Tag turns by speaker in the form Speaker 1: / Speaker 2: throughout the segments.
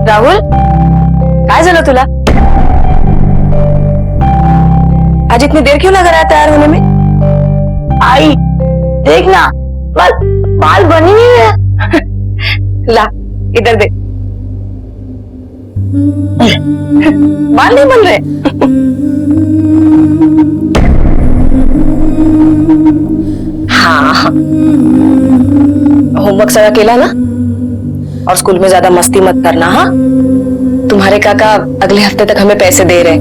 Speaker 1: राहुल, काय झालं तुला? आज इतनी देर क्यों लगा रहा है तैयार होने में?
Speaker 2: आई देख ना, बाल बनी नहीं है।
Speaker 1: ला इधर दे। बाल नहीं बन रहे। हाँ, होमवर्क सारा अकेला ना, और स्कूल में ज्यादा मस्ती मत करना। हाँ, तुम्हारे काका अगले हफ्ते तक हमें पैसे दे रहे,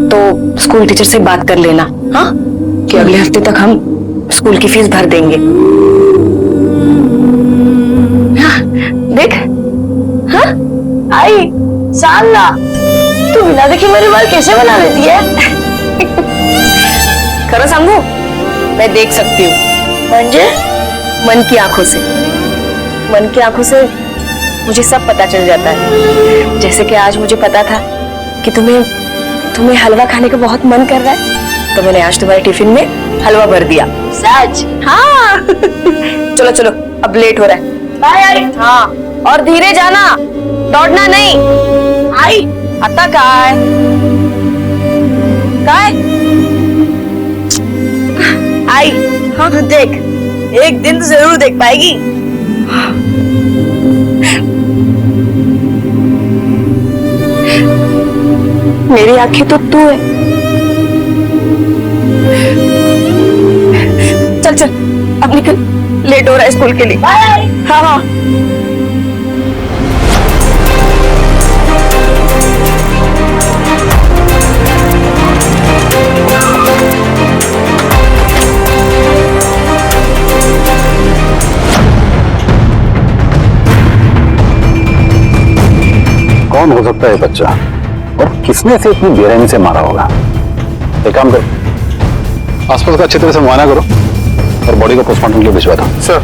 Speaker 1: तो स्कूल टीचर से बात कर लेना। हाँ, कि अगले हफ्ते तक हम स्कूल की फीस भर देंगे। हाँ, देख। हाँ
Speaker 2: आई साला, तू बिना देखे मेरे बाल कैसे बना लेती है?
Speaker 1: खरा सांगू, मैं देख सकती हूँ।
Speaker 2: म्हणजे
Speaker 1: मन की आंखों से। मन की आंखों से मुझे सब पता चल जाता है। जैसे कि आज मुझे पता था कि तुम्हें हलवा खाने का बहुत मन कर रहा है, तो मैंने आज तुम्हारे टिफिन में हलवा भर दिया।
Speaker 2: सच?
Speaker 1: हाँ। चलो चलो, अब लेट हो रहा है।
Speaker 2: बाय आई।
Speaker 1: हाँ, और धीरे जाना, दौड़ना नहीं।
Speaker 2: आई
Speaker 1: आता काय काय?
Speaker 2: आई, हाँ तू देख, एक दिन तो जरूर देख पाएगी।
Speaker 1: मेरी आंखें तो तू है। चल चल, अब निकल, लेट हो रहा है स्कूल के लिए।
Speaker 2: बाय।
Speaker 1: हाँ हाँ।
Speaker 3: कौन हो सकता है बच्चा, और किसने इसे इतनी बेरहमी से मारा होगा? एक काम करो, आसपास का अच्छी तरह से मुआयना करो और बॉडी को पोस्टमार्टम के लिए भिजवा दो।
Speaker 4: सर,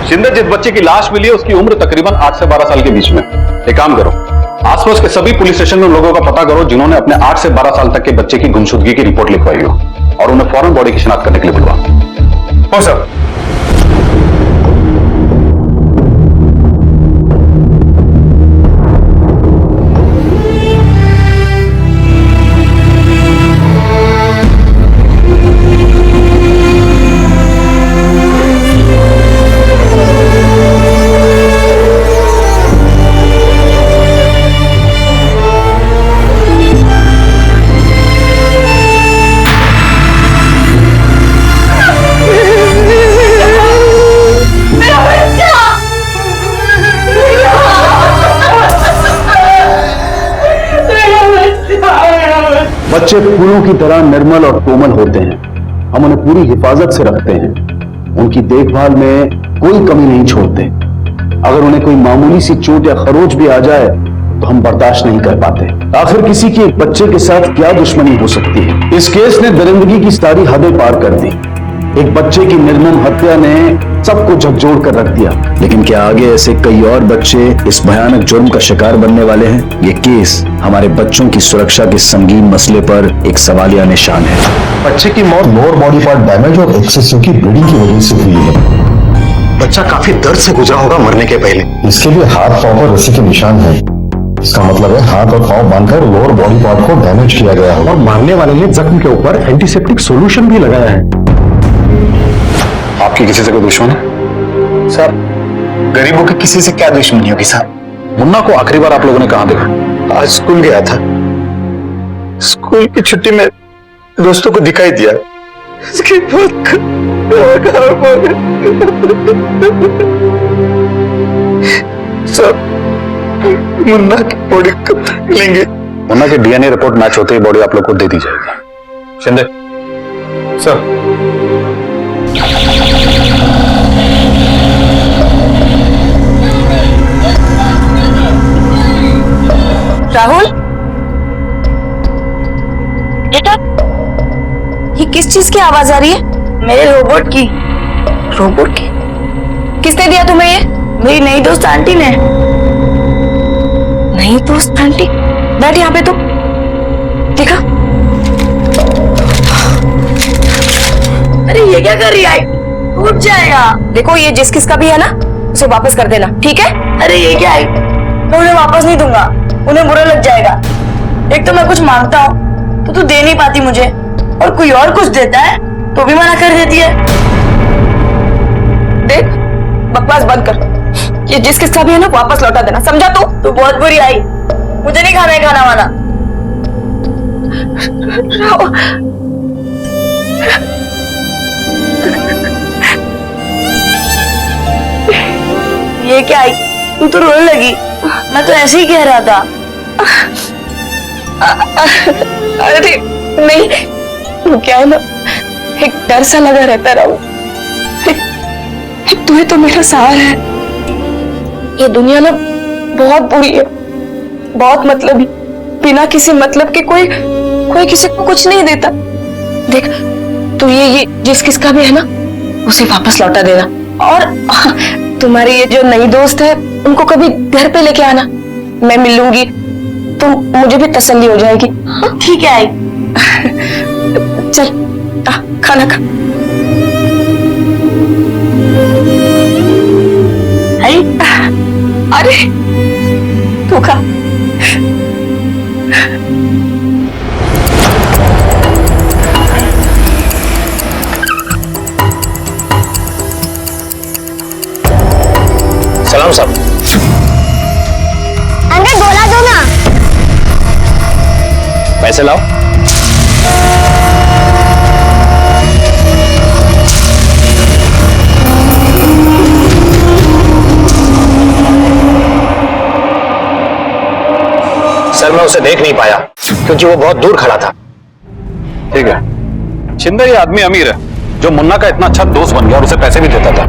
Speaker 4: जिंदा जिस बच्चे की लाश मिली है उसकी उम्र तकरीबन 8 से 12 साल के बीच में। एक काम करो, आसपास के सभी पुलिस स्टेशन में लोगों का पता करो जिन्होंने अपने 8 से 12 साल तक के बच्चे की गुमशुदगी की रिपोर्ट लिखवाई हो, और उन्हें फौरन बॉडी की शिनाख्त करने के लिए बुलवा।
Speaker 5: हो सर।
Speaker 3: बच्चे फूलों की तरह निर्मल और कोमल होते हैं। हम उन्हें पूरी हिफाजत से रखते हैं, उनकी देखभाल में कोई कमी नहीं छोड़ते। अगर उन्हें कोई मामूली सी चोट या खरोच भी आ जाए तो हम बर्दाश्त नहीं कर पाते। आखिर किसी की एक बच्चे के साथ क्या दुश्मनी हो सकती है? इस केस ने दरिंदगी की सारी हदें पार कर दी। एक बच्चे की निर्मम हत्या ने सबको झकझोर कर रख दिया। लेकिन क्या आगे ऐसे कई और बच्चे इस भयानक जुर्म का शिकार बनने वाले हैं? ये केस हमारे बच्चों की सुरक्षा के संगीन मसले पर एक सवालिया निशान है।
Speaker 6: बच्चे की मौत लोअर बॉडी पार्ट डैमेज और एक्सेसिव की ब्लीडिंग की वजह से हुई है।
Speaker 7: बच्चा काफी दर्द से गुजरा होगा मरने के पहले।
Speaker 6: इसके लिए हाथ पांव पर रस्सी के निशान है। इसका मतलब है हाथ और पांव बांधकर लोअर बॉडी पार्ट को डैमेज किया गया है।
Speaker 7: और मारने वाले ने जख्म के ऊपर एंटीसेप्टिक सॉल्यूशन भी लगाया है।
Speaker 3: आपकी किसी से कोई दुश्मन है?
Speaker 7: सर, गरीबों की किसी से क्या दुश्मनी होगी साहब?
Speaker 3: मुन्ना को आखिरी बार आप लोगों ने कहां देखा?
Speaker 7: आज स्कूल गया था, स्कूल की छुट्टी में दोस्तों को दिखाई दिया। इसके बाद सर, मुन्ना की बॉडी कब तक मिलेंगे?
Speaker 3: मुन्ना की डीएनए रिपोर्ट मैच होते ही बॉडी आप लोग को दे दी जाएगी।
Speaker 5: शिंदे सर।
Speaker 1: राहुल, बेटा, ये किस चीज की आवाज आ रही है?
Speaker 2: मेरे रोबोट की।
Speaker 1: रोबोट की? किसने दिया तुम्हें ये?
Speaker 2: मेरी नई दोस्त आंटी ने।
Speaker 1: नहीं दोस्त आंटी, बैठ यहाँ पे तो। देखा?
Speaker 2: अरे ये क्या कर रही है? टूट जाएगा।
Speaker 1: देखो, ये जिस किस का भी है ना, उसे वापस कर देना, ठीक है?
Speaker 2: अरे ये क्या है? मैं उन्हें वापस नहीं दूंगा, उन्हें बुरा लग जाएगा। एक तो मैं कुछ मांगता हूँ तो तू दे नहीं पाती मुझे, और कोई और कुछ देता है तो भी मना कर देती है।
Speaker 1: देख, बकवास बंद कर। ये जिस किसका भी है ना वापस लौटा देना, समझा तू?
Speaker 2: तू बहुत बुरी आई, मुझे नहीं खाना है खाना वाना। ये क्या आई, तू तो रोने लगी। मैं तो ऐसे ही कह रहा था।
Speaker 1: अरे नहीं, वो क्या है ना, एक डर सा लगा रहता राहुल। तू ही तो मेरा सहारा है। ये दुनिया ना बहुत बुरी है, बहुत मतलबी, बिना किसी मतलब के कोई किसी को कुछ नहीं देता। देख, तू ये जिस किसका भी है ना उसे वापस लौटा देना, और तुम्हारी ये जो नई दोस्त है उनको कभी घर पे लेके आना, मैं मिल लूंगी तो मुझे भी तसल्ली हो जाएगी।
Speaker 2: ठीक है आई।
Speaker 1: चल खाना खा।
Speaker 2: आई,
Speaker 1: अरे तू खा।
Speaker 7: सलाम साहब।
Speaker 2: अंकल गोला दो ना।
Speaker 7: पैसे लाओ। सर मैं उसे देख नहीं पाया क्योंकि वो बहुत दूर खड़ा था।
Speaker 4: ठीक है, शिंदे ये आदमी अमीर है जो मुन्ना का इतना अच्छा दोस्त बन गया और उसे पैसे भी देता था।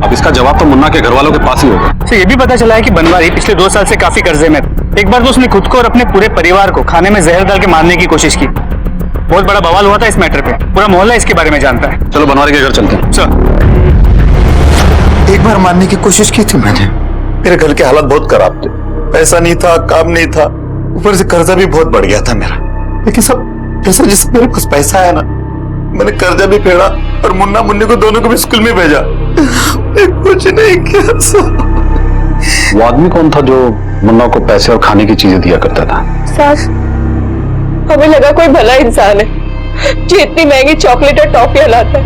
Speaker 4: अब इसका जवाब तो मुन्ना के घर वालों के पास ही होगा।
Speaker 5: तो ये भी पता चला है कि बनवारी पिछले 2 साल से काफी कर्जे में था। एक बार तो उसने खुद को और अपने पूरे परिवार को खाने में जहर डाल के मारने की कोशिश की। बहुत बड़ा बवाल हुआ था इस मैटर पे, पूरा मोहल्ला इसके बारे में जानता है।
Speaker 4: चलो बनवारी के घर चलते हैं।
Speaker 5: सर,
Speaker 7: एक बार मारने की कोशिश की थी मैंने। मेरे घर के हालात बहुत खराब थे, पैसा नहीं था, काम नहीं था, ऊपर से कर्जा भी बहुत बढ़ गया था मेरा। लेकिन सब जैसे जिस मेरे पास पैसा है ना, मैंने कर्जा भी फेड़ा और मुन्ना मुन्नी को दोनों को भी स्कूल में भेजा। कुछ नहीं किया सर।
Speaker 4: वो आदमी कौन था जो मुन्ना को पैसे और खाने की चीजें दिया करता था?
Speaker 1: सास, हमें लगा कोई भला इंसान है जो इतनी महंगी चॉकलेट और टॉफियां लाता है।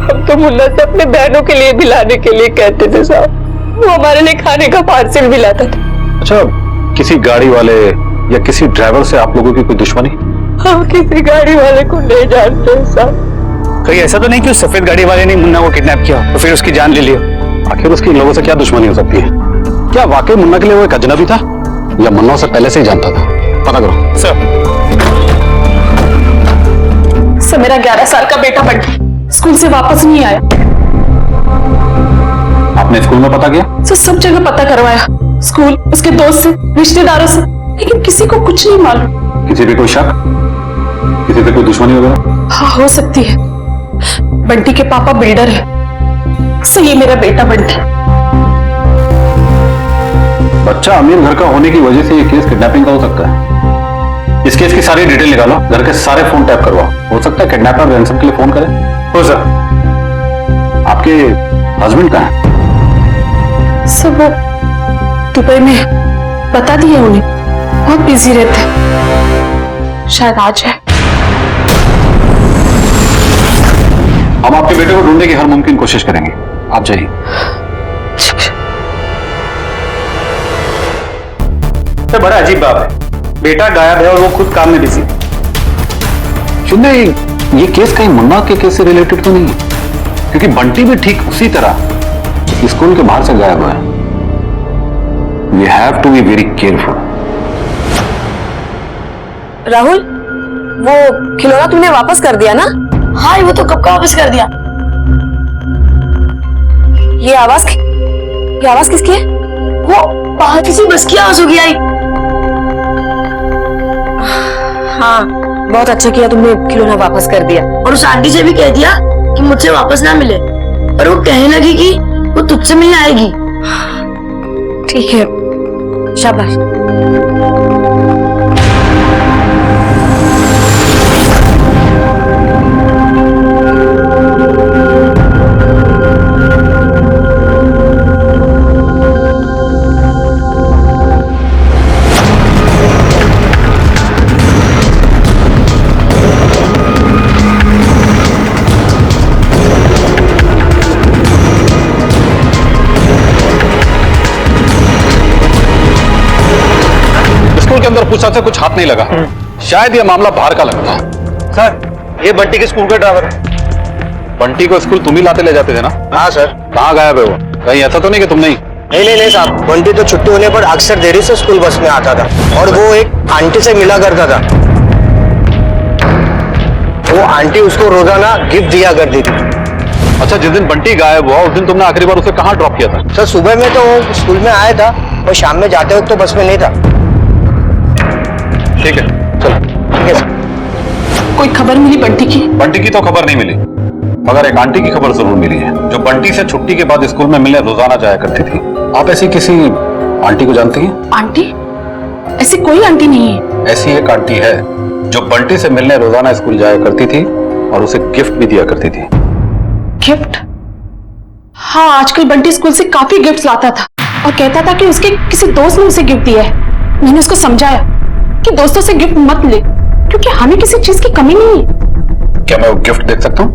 Speaker 1: हम तो मुन्ना से अपने बहनों के लिए भी लाने के लिए कहते थे साहब। वो हमारे लिए खाने का पार्सल भी लाता था।
Speaker 4: अच्छा, किसी गाड़ी वाले या किसी ड्राइवर से आप लोगों की कोई दुश्मनी?
Speaker 1: हम किसी गाड़ी वाले को नहीं जानते साहब।
Speaker 5: कहीं ऐसा तो नहीं कि उस सफेद गाड़ी वाले ने मुन्ना को किडनैप किया तो फिर उसकी जान ले लिया?
Speaker 4: आखिर उसकी इन लोगों से क्या दुश्मनी हो सकती है? क्या वाकई मुन्ना के लिए वो एक अजनबी था या मुन्ना उसे पहले से ही जानता था? पता करो।
Speaker 1: सर, मेरा 11 साल का बेटा बढ़ गया, स्कूल से वापस नहीं आया।
Speaker 4: आपने स्कूल में पता किया?
Speaker 1: सर, सब जगह पता करवाया, स्कूल, उसके दोस्त से, रिश्तेदारों से, लेकिन किसी को कुछ नहीं मालूम।
Speaker 4: किसी पे कोई शक, किसी पे कोई दुश्मनी वगैरह?
Speaker 1: हाँ, हो सकती है। बंटी के पापा बिल्डर है, सही मेरा बेटा बंटी।
Speaker 4: बच्चा अमीर घर का होने की वजह से ये केस किडनैपिंग का हो सकता है। इस केस की सारी डिटेल निकालो, घर के सारे फोन टैप करवाओ। हो सकता है किडनैपर रैंसम के लिए फोन करे।
Speaker 5: हो सर।
Speaker 4: आपके हस्बैंड कहाँ हैं?
Speaker 1: सब वो दुबई में है, बता दिया उन्हें, बहुत बिजी रहते हैं, शायद आज है।
Speaker 4: हम आपके बेटे को ढूंढने की हर मुमकिन कोशिश करेंगे, आप जाइए।
Speaker 5: तो बड़ा अजीब बात है, बेटा गायब है और वो खुद काम में बिजी।
Speaker 4: शिंदे, ये केस कहीं मुन्ना के केस से रिलेटेड तो नहीं है? क्योंकि बंटी भी ठीक उसी तरह स्कूल के बाहर से गायब हुआ है। We have to be very careful.
Speaker 1: Rahul, वो खिलौना तुमने वापस कर दिया ना?
Speaker 2: हाँ, वो तो कब का वापस कर दिया।
Speaker 1: ये आवाज किसकी है?
Speaker 2: वो बाहर किसी बस की आवाज होगी आई।
Speaker 1: हाँ, बहुत अच्छा किया तुमने खिलौना वापस कर दिया।
Speaker 2: और उस आंटी से भी कह दिया कि मुझसे वापस ना मिले, और वो कहने लगी कि वो तुझसे मिलने आएगी।
Speaker 1: ठीक है, शाबाश।
Speaker 4: कुछ साल से कुछ हाथ नहीं लगा। शायद ये मामला बाहर का लगता है।
Speaker 8: सर ये बंटी के स्कूल का ड्राइवर है।
Speaker 4: बंटी को स्कूल तुम ही लाते ले जाते थे ना?
Speaker 8: हाँ सर।
Speaker 4: कहाँ गायब है वो? कहीं ऐसा तो नहीं कि तुम नहीं?
Speaker 8: नहीं साहब, बंटी तो छुट्टी होने पर अक्सर देरी से स्कूल बस में आता था और वो एक आंटी से मिला करता था। वो आंटी उसको रोजाना गिफ्ट दिया करती थी।
Speaker 4: अच्छा, जिस दिन बंटी गायब हुआ उस दिन तुमने आखिरी बार उसे कहाँ ड्रॉप किया था?
Speaker 8: सर सुबह में तो वो स्कूल में आया था और शाम में जाते वक्त तो बस में नहीं था।
Speaker 4: ठीक है, चलो।
Speaker 8: ठीक है सर।
Speaker 1: कोई खबर मिली बंटी की?
Speaker 4: बंटी की तो खबर नहीं मिली, मगर एक आंटी की खबर जरूर मिली है, जो बंटी से छुट्टी के बाद स्कूल में मिलने रोजाना जाया करती थी। आप ऐसी किसी आंटी को जानती हैं?
Speaker 1: आंटी? ऐसी कोई आंटी नहीं है।
Speaker 4: ऐसी एक आंटी है जो बंटी से मिलने रोजाना स्कूल जाया करती थी और उसे गिफ्ट भी दिया करती थी।
Speaker 1: गिफ्ट? हाँ, आजकल बंटी स्कूल से काफी गिफ्ट लाता था और कहता था कि उसके किसी दोस्त ने उसे गिफ्ट दिया है। मैंने उसको समझाया कि दोस्तों से गिफ्ट मत ले, क्योंकि हमें किसी चीज की कमी नहीं है।
Speaker 4: क्या मैं वो गिफ्ट देख सकता हूँ?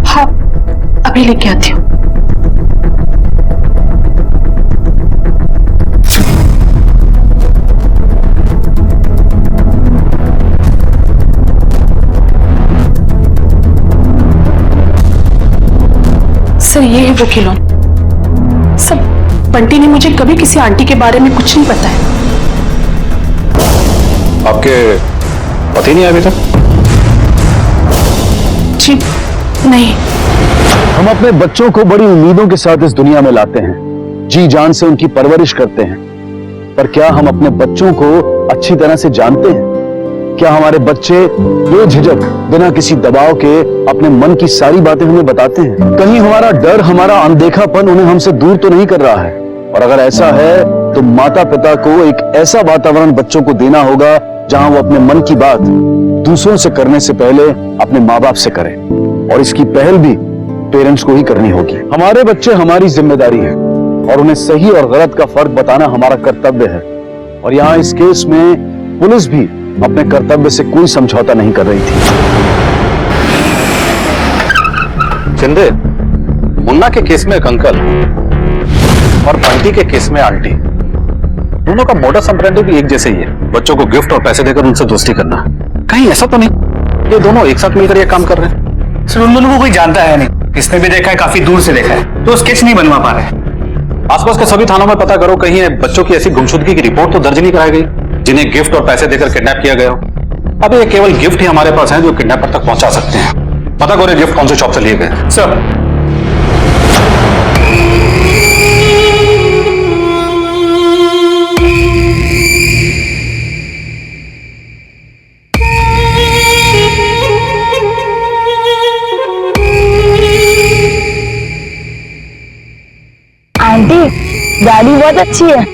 Speaker 1: हाँ, अभी लेके आती हूँ। सर, ये है वो खिलौना। सब बंटी ने मुझे कभी किसी आंटी के बारे में कुछ नहीं बताया।
Speaker 4: आपके पति नहीं आए अभी तक?
Speaker 1: जी नहीं।
Speaker 3: हम अपने बच्चों को बड़ी उम्मीदों के साथ इस दुनिया में लाते हैं, जी जान से उनकी परवरिश करते हैं, पर क्या हम अपने बच्चों को अच्छी तरह से जानते हैं? क्या हमारे बच्चे बेझिझक बिना किसी दबाव के अपने मन की सारी बातें हमें बताते हैं? कहीं हमारा डर, हमारा अनदेखापन उन्हें हमसे दूर तो नहीं कर रहा है? और अगर ऐसा है तो माता पिता को एक ऐसा वातावरण बच्चों को देना होगा जहां वो अपने मन की बात दूसरों से करने से पहले अपने माँ बाप से करें, और इसकी पहल भी पेरेंट्स को ही करनी होगी। हमारे बच्चे हमारी जिम्मेदारी है और उन्हें सही और गलत का फर्क बताना हमारा कर्तव्य है। और यहाँ इस केस में पुलिस भी अपने कर्तव्य से कोई समझौता नहीं कर रही थी।
Speaker 4: शिंदे, मुन्ना के केस में एक अंकल और बंटी के केस में आंटी, दोनों का मोडस ऑपरेंडी भी एक जैसे ही है, बच्चों को गिफ्ट और पैसे देकर उनसे दोस्ती करना। कहीं ऐसा तो नहीं ये दोनों एक साथ मिलकर ये काम कर रहे हैं?
Speaker 5: सर, उन दोनों को कोई जानता है नहीं, किसने भी देखा है काफी दूर से देखा है, तो स्केच नहीं बनवा पा रहे।
Speaker 4: आसपास के सभी थानों में पता करो, कहीं बच्चों की ऐसी गुमशुदगी की रिपोर्ट तो दर्ज नहीं कराई गई जिन्हें गिफ्ट और पैसे देकर किडनैप किया गया हो। अब ये केवल गिफ्ट ही हमारे पास हैं जो किडनैपर तक पहुंचा सकते हैं। पता करो गिफ्ट कौन से शॉप से लिए गए।
Speaker 5: सर,
Speaker 2: आंटी, गाड़ी बहुत अच्छी है।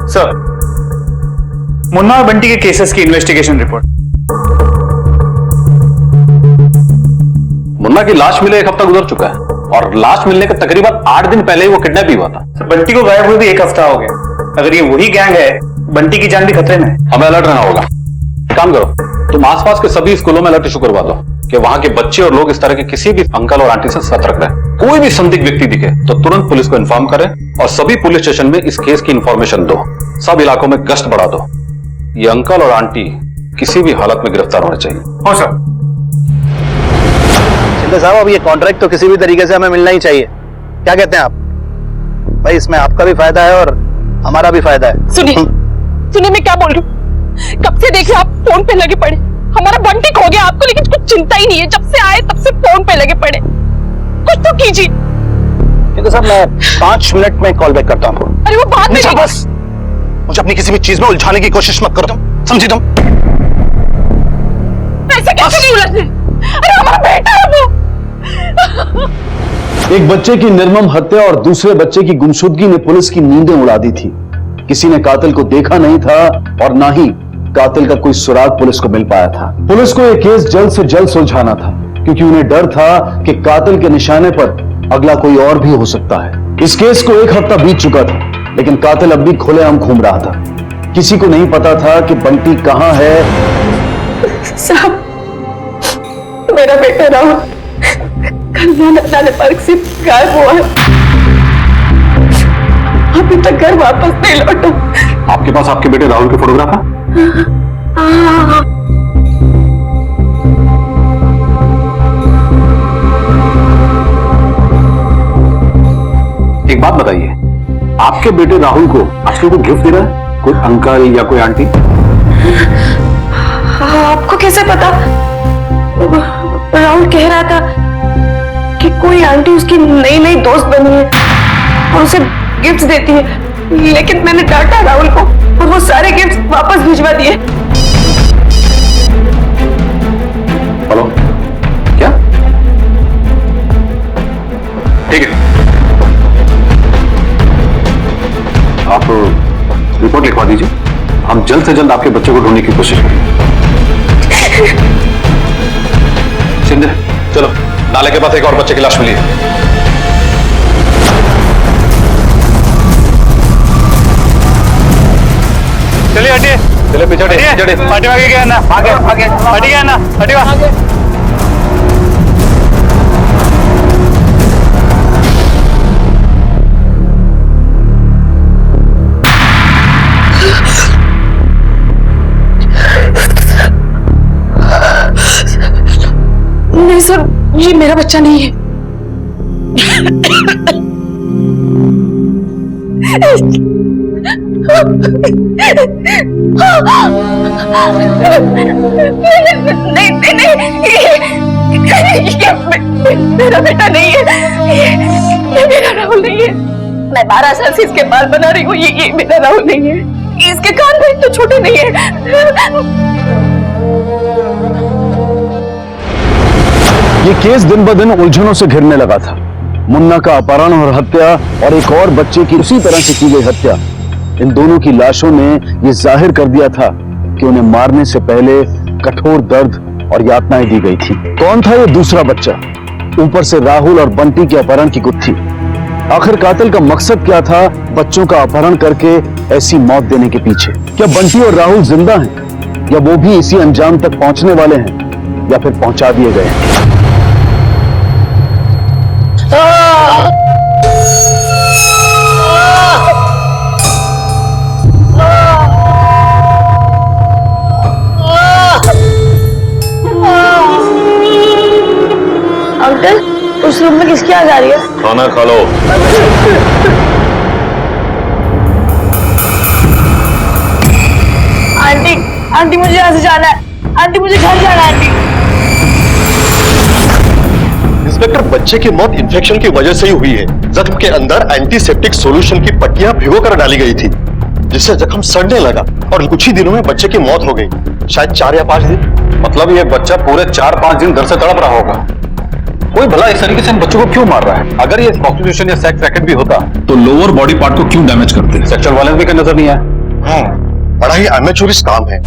Speaker 5: सर, मुन्ना और बंटी के केसेस की इन्वेस्टिगेशन रिपोर्ट।
Speaker 4: मुन्ना की लाश मिले 1 हफ्ता गुजर चुका है और लाश मिलने के तकरीबन 8 दिन पहले ही वो किडनैप भी हुआ था।
Speaker 5: सर, बंटी को गायब हुए भी 1 हफ्ता हो गया। अगर ये वही गैंग है, बंटी की जान भी खतरे में है।
Speaker 4: हमें अलर्ट रहना होगा। काम करो, तुम आसपास के सभी स्कूलों में अलर्ट इशू करवा दो कि वहां के बच्चे और लोग इस तरह के किसी भी अंकल और आंटी से सतर्क रहे। कोई भी संदिग्ध व्यक्ति दिखे तो तुरंत पुलिस को इन्फॉर्म करें और सभी पुलिस स्टेशन में इस केस की इंफॉर्मेशन दो। सब इलाकों में गश्त बढ़ा दो। ये अंकल और आंटी किसी भी हालत में गिरफ्तार होने चाहिए।
Speaker 5: हाँ सर।
Speaker 8: शिंदे साहब, अब ये कॉन्ट्रैक्ट तो किसी भी तरीके से हमें मिलना ही चाहिए। क्या कहते हैं आप? भाई, इसमें आपका भी फायदा है और हमारा भी फायदा है।
Speaker 1: सुनिए मैं क्या बोल रही हूँ। कब से देख रहे आप फोन पे लगे पड़े। हमारा बंटी खो गया आपको, लेकिन कुछ चिंता ही नहीं है। जब से आए तब से फोन पे लगे पड़े। कुछ तो कीजिए।
Speaker 8: शिंदे साहब, मैं 5 मिनट में कॉल बैक करता हूँ।
Speaker 1: अरे वो बात में
Speaker 8: बस मुझे अपनी किसी भी चीज में उलझाने की कोशिश मत करो तुम, समझी तुम?
Speaker 1: ऐसे कैसे नहीं उलझने? अरे हमारा बेटा है वो।
Speaker 3: एक बच्चे की निर्मम हत्या और दूसरे बच्चे की गुमशुदगी ने पुलिस की नींदें उड़ा दी थी। किसी ने कातिल को देखा नहीं था और ना ही कातिल का कोई सुराग पुलिस को मिल पाया था। पुलिस को यह केस जल्द से जल्द सुलझाना था, क्योंकि उन्हें डर था कि कातिल के निशाने पर अगला कोई और भी हो सकता है। इस केस को 1 हफ्ता बीत चुका था, लेकिन कातिल अब भी खुलेआम घूम रहा था। किसी को नहीं पता था कि बंटी कहां है।
Speaker 1: साहब, मेरा बेटा राहुल कल नाले पार्क से गायब हुआ है। अभी तक घर वापस नहीं लौटा।
Speaker 4: आपके पास आपके बेटे राहुल के फोटोग्राफ है? एक बात बताइए, आपके बेटे राहुल को आजकल कोई गिफ्ट दे रहा है? कोई अंकल या कोई आंटी?
Speaker 1: आपको कैसे पता? राहुल कह रहा था कि कोई आंटी उसकी नई नई दोस्त बनी है और उसे गिफ्ट्स देती है, लेकिन मैंने डांटा राहुल को और वो सारे गिफ्ट्स वापस भिजवा दिए।
Speaker 4: हेलो, क्या? ठीक है, आप रिपोर्ट लिखवा दीजिए। हम जल्द से जल्द आपके बच्चे को ढूंढने की कोशिश करेंगे। शिंदे, चलो, नाले के पास एक और बच्चे की लाश मिली है।
Speaker 5: चलिए हटिए,
Speaker 4: चले पीछे हटिए,
Speaker 5: हटिए, हटिए, आगे गया ना, आगे आगे हटिए ना, हटिए आगे।
Speaker 1: नहीं सर, ये मेरा बच्चा नहीं है। नहीं नहीं नहीं, ये मेरा बेटा नहीं है, ये मेरा राहुल नहीं है। मैं 12 साल से इसके बाल बना रही हूँ, ये मेरा राहुल नहीं है। इसके कान भी तो छोटे नहीं है।
Speaker 3: ये केस दिन ब दिन उलझनों से घिरने लगा था। मुन्ना का अपहरण और हत्या और एक और बच्चे की उसी तरह से की गई हत्या, इन दोनों की लाशों ने यह जाहिर कर दिया था कि उन्हें मारने से पहले कठोर दर्द और यातनाएं दी गई थी। कौन था ये दूसरा बच्चा? ऊपर से राहुल और बंटी के अपहरण की गुत्थी। आखिर कातिल का मकसद क्या था बच्चों का अपहरण करके ऐसी मौत देने के पीछे? क्या बंटी और राहुल जिंदा हैं, या वो भी इसी अंजाम तक पहुंचने वाले हैं, या फिर पहुंचा दिए गए हैं?
Speaker 2: अंकल, उस रूम में किसकी आवाज आ रही है?
Speaker 4: खाना खा लो।
Speaker 2: आंटी, आंटी मुझे यहाँ से जाना है। आंटी मुझे घर जाना है। आंटी,
Speaker 6: इंस्पेक्टर, बच्चे की मौत इन्फेक्शन की वजह से ही हुई है। जख्म के अंदर एंटीसेप्टिक सॉल्यूशन की पट्टियां भिगो कर डाली गई थी, जिससे जख्म सड़ने लगा और कुछ ही दिनों में बच्चे की मौत हो गई, शायद 4 या 5 दिन।
Speaker 4: मतलब ये बच्चा पूरे 4-5 दिन दर्द से तड़प रहा होगा। कोई भला इस तरीके से इन बच्चों को क्यों मार रहा है? अगर ये प्रोस्टिट्यूशन या सेक्स रैकेट भी होता तो लोअर बॉडी पार्ट को क्यों डैमेज करते? सेक्सुअल वायलेंस भी क्या नजर नहीं आया?
Speaker 6: हाँ, बड़ा ही अमेचूरिस काम है।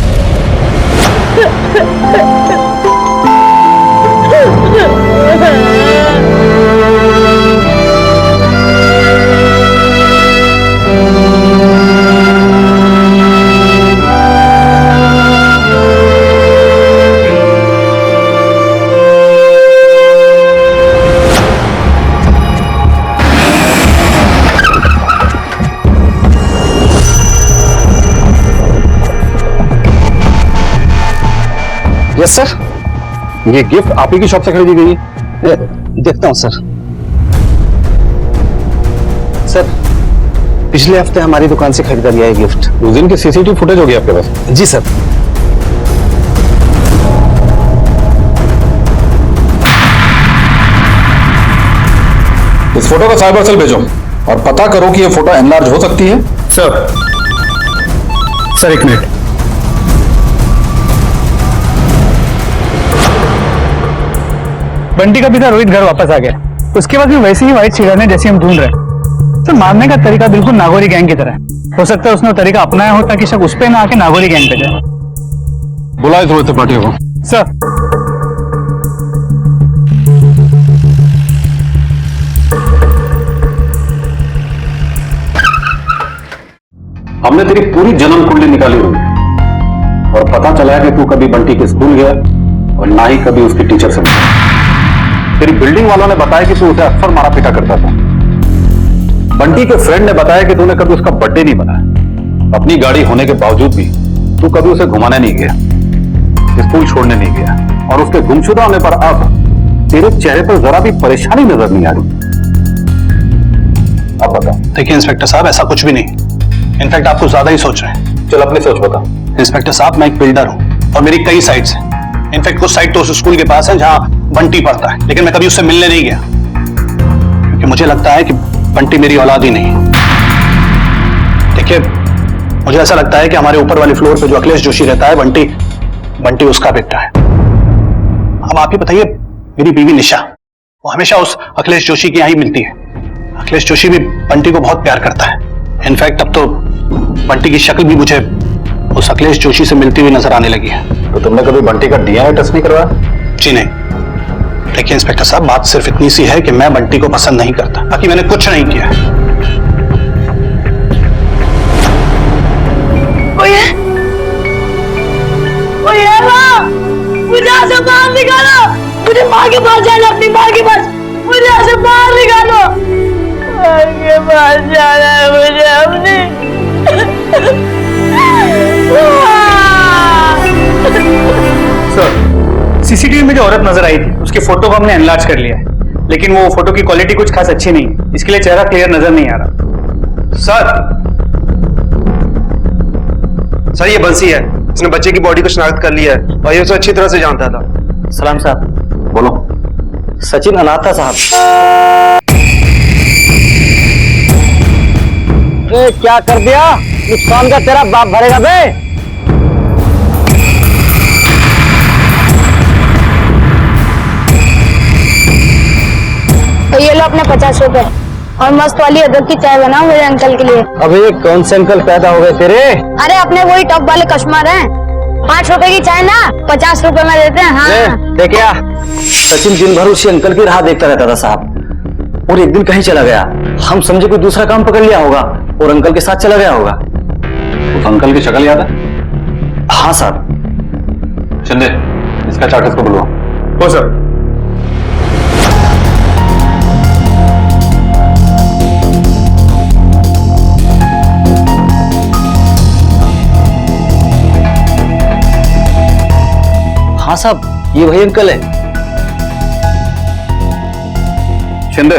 Speaker 3: यस सर,
Speaker 4: ये गिफ्ट आप ही की शॉप से खरीदी गई है?
Speaker 3: देखता हूं सर। सर, पिछले हफ्ते हमारी दुकान से खरीदा गया है गिफ्ट।
Speaker 4: उस दिन की सीसीटीवी फुटेज होगी आपके पास?
Speaker 3: जी सर।
Speaker 4: इस फोटो का साइबर सेल भेजो और पता करो कि ये फोटो एनलार्ज हो सकती है।
Speaker 5: सर एक मिनट। बंटी का पिता रोहित घर वापस आ गया, उसके बाद भी वैसे ही व्हाइट सिगारने जैसी हम ढूंढ रहे हैं। सर, मारने का तरीका बिल्कुल नागौरी गैंग की तरह है। हो सकता है उसने वो तरीका अपनाया हो ताकि शक उस पे ना आके नागौरी गैंग पे जाए।
Speaker 4: बुलाए रोहित त्रिपाठी को।
Speaker 5: सर,
Speaker 4: हमने तेरी पूरी जन्म कुंडली निकाली हुई और पता चला है कि तू कभी बंटी के स्कूल गया और ना ही कभी उसके टीचर से मिला। तेरी बिल्डिंग वालों ने बताया कि तू उसे अक्सर मारा पीटा करता था। बंटी के फ्रेंड ने बताया कि तूने कभी उसका बर्थडे नहीं मनाया। अपनी गाड़ी होने के बावजूद भी तू कभी उसे घुमाने नहीं गया, स्कूल छोड़ने नहीं गया, और उसके गुमशुदा होने पर अब तेरे चेहरे पर जरा भी परेशानी नजर नहीं आ रही। अब बता।
Speaker 8: देखिए इंस्पेक्टर साहब, ऐसा कुछ भी नहीं। इनफैक्ट आप कुछ ज्यादा ही सोच रहे हैं।
Speaker 4: चल अपनी सोच बता।
Speaker 8: इंस्पेक्टर साहब, मैं एक बिल्डर हूँ और मेरी कई साइट्स हैं। इनफैक्ट कुछ साइट तो उस स्कूल के पास है जहाँ बंटी पढ़ता है, लेकिन मैं कभी उससे मिलने नहीं गया क्योंकि मुझे लगता है कि बंटी मेरी औलाद ही नहीं है। देखिए, मुझे ऐसा लगता है कि हमारे ऊपर वाले फ्लोर पे जो अखिलेश जोशी रहता है, बंटी उसका बेटा है। अब आप ही बताइए, मेरी बीवी निशा, वो हमेशा उस अखिलेश जोशी के यहाँ ही मिलती है। अखिलेश जोशी भी बंटी को बहुत प्यार करता है। इनफैक्ट अब तो बंटी की शक्ल भी मुझे उस अखिलेश जोशी से मिलती हुई नजर आने लगी है।
Speaker 4: तो तुमने कभी बंटी का डीएनए टेस्ट नहीं करवाया?
Speaker 8: जी नहीं। देखिए इंस्पेक्टर साहब, बात सिर्फ इतनी सी है कि मैं बंटी को पसंद नहीं करता, बाकी मैंने कुछ नहीं किया।
Speaker 2: मुझे यहाँ से बाहर निकालो, मुझे माँ के पास जाना, अपनी माँ के पास। मुझे यहाँ से बाहर निकालो, माँ के पास जाना है मुझे अपनी।
Speaker 5: सर, सीसीटीवी में जो औरत नजर आई थी उसके फोटो को हमने एनलार्ज कर लिया है, लेकिन वो फोटो की क्वालिटी कुछ खास अच्छी नहीं है, इसके लिए चेहरा क्लियर नजर नहीं आ रहा।
Speaker 9: सर ये बंसी है, इसने बच्चे की बॉडी को शनाख्त कर लिया है और ये उसे अच्छी तरह से जानता था।
Speaker 8: सलाम साहब।
Speaker 4: बोलो।
Speaker 8: सचिन अनाथ था साहब। क्या कर दिया? नुकसान का तेरा बाप भरेगा बे।
Speaker 10: तो ये लो अपने 50 रुपए और मस्त वाली अदरक की चाय बनाओ मेरे अंकल के लिए।
Speaker 8: अबे कौन से अंकल पैदा हो गए तेरे?
Speaker 10: अरे अपने वही टॉप वाले कस्टमर हैं। 5 रुपए की चाय ना 50 रुपए में देते हैं। हाँ
Speaker 8: देखिए, सचिन दिन भर उसी अंकल की राह देखता रहता था साहब, और एक दिन कहीं चला गया। हम समझे कोई दूसरा काम पकड़ लिया होगा और अंकल के साथ चला गया होगा।
Speaker 4: उस अंकल की शक्ल याद है?
Speaker 8: हाँ साहब।
Speaker 4: शिंदे, इसका चार्ट इसको बुलवाओ।
Speaker 5: हो सर।
Speaker 8: हाँ साहब, ये वही अंकल है।
Speaker 4: शिंदे,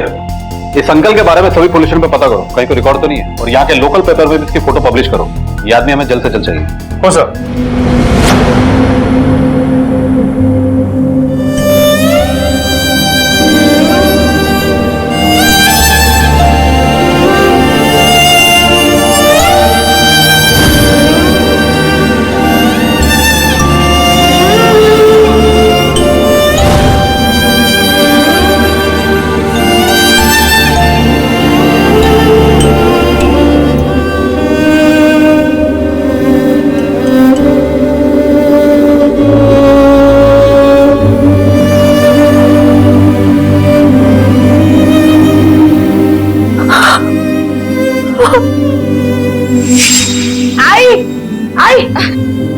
Speaker 4: इस अंकल के बारे में सभी पुलिस स्टेशन पे पता करो, कहीं कोई रिकॉर्ड तो नहीं है, और यहाँ के लोकल पेपर में भी इसकी फोटो पब्लिश करो। ये आदमी हमें जल्द से जल्द चाहिए।
Speaker 5: हो सर।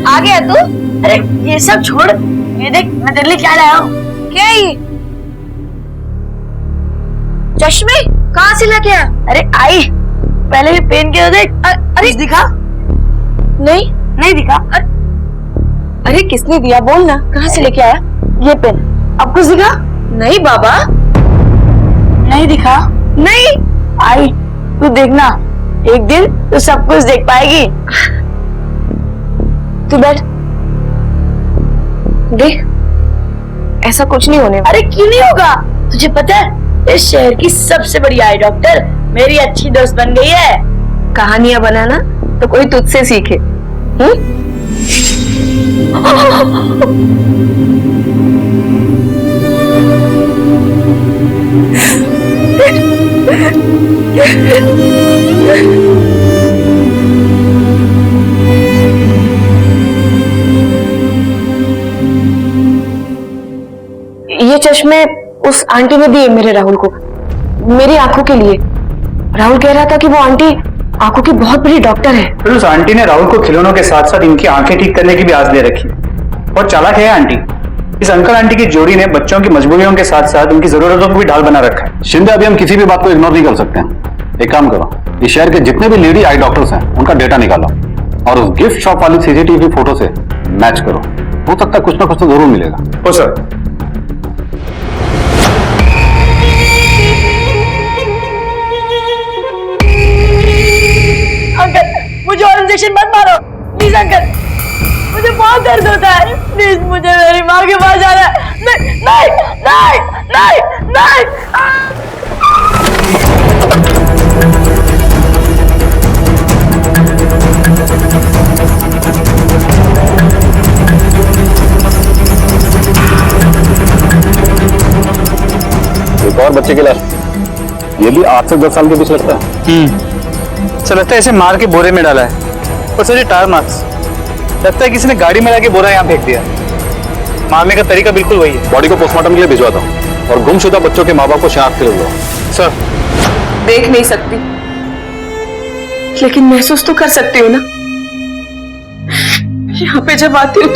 Speaker 10: आ गया तू?
Speaker 2: अरे ये सब छोड़, ये देख मैं तेरे लिए क्या लाया हूँ।
Speaker 10: क्या ये चश्मे कहाँ से लेके आया?
Speaker 2: अरे आई, पहले ये पेन के देख। अरे दिखा। नहीं दिखा।
Speaker 1: अरे किसने दिया, बोल ना, कहाँ से लेके आया?
Speaker 2: ये पेन अब कुछ दिखा?
Speaker 1: नहीं बाबा,
Speaker 2: नहीं दिखा।
Speaker 1: नहीं।
Speaker 2: आई तू देखना, एक दिन तू सब कुछ देख पाएगी।
Speaker 1: तू बैठ, देख, ऐसा कुछ नहीं होने वाला।
Speaker 2: अरे क्यों नहीं होगा? तुझे पता है इस शहर की सबसे बड़ी आई डॉक्टर मेरी अच्छी दोस्त बन गई है।
Speaker 1: कहानियां बनाना तो कोई तुझसे सीखे। ये चश्मे उस आंटी ने दिए मेरे राहुल को, मेरी आंखों के लिए। राहुल कह रहा था कि वो आंटी आंखों की बहुत बड़ी डॉक्टर है।
Speaker 5: फिर उस आंटी ने राहुल को खिलौनों के साथ साथ इनकी आंखें ठीक करने की भी आस दे रखी। बहुत चालाक है आंटी। इस अंकल आंटी की जोड़ी ने बच्चों की मजबूरियों के साथ साथ उनकी जरूरतों को भी ढाल बना रखा है।
Speaker 4: शिंदे, अभी हम किसी भी बात को इग्नोर नहीं कर सकते हैं। एक काम करो, इस शहर के जितने भी लेडी आई डॉक्टर्स हैं उनका डेटा निकालो और उस गिफ्ट शॉप वाली सीसीटीवी फोटो से मैच करो। हो सकता है कुछ ना कुछ तो जरूर मिलेगा।
Speaker 9: हो सर।
Speaker 2: अंकल मुझे और इंजेक्शन मत मारो प्लीज अंकल, मुझे बहुत दर्द होता है, प्लीज मुझे मेरी माँ के पास जाना है। नहीं नहीं नहीं नहीं नहीं।
Speaker 4: एक और बच्चे की लाश, ये भी 8 से 10 साल के बीच लगता है।
Speaker 5: सर लगता है इसे मार के बोरे में डाला है। और सर ये टायर मार्क्स, लगता है किसी ने गाड़ी में ला के बोरा यहाँ फेंक दिया। मारने का तरीका बिल्कुल वही है।
Speaker 4: बॉडी को पोस्टमार्टम के लिए भिजवाता हूँ और गुमशुदा बच्चों के माँ बाप को शनाख्त के लिए बुलाओ।
Speaker 5: सर
Speaker 1: देख नहीं सकती लेकिन महसूस तो कर सकती हूँ ना। यहाँ पे जब आती हूँ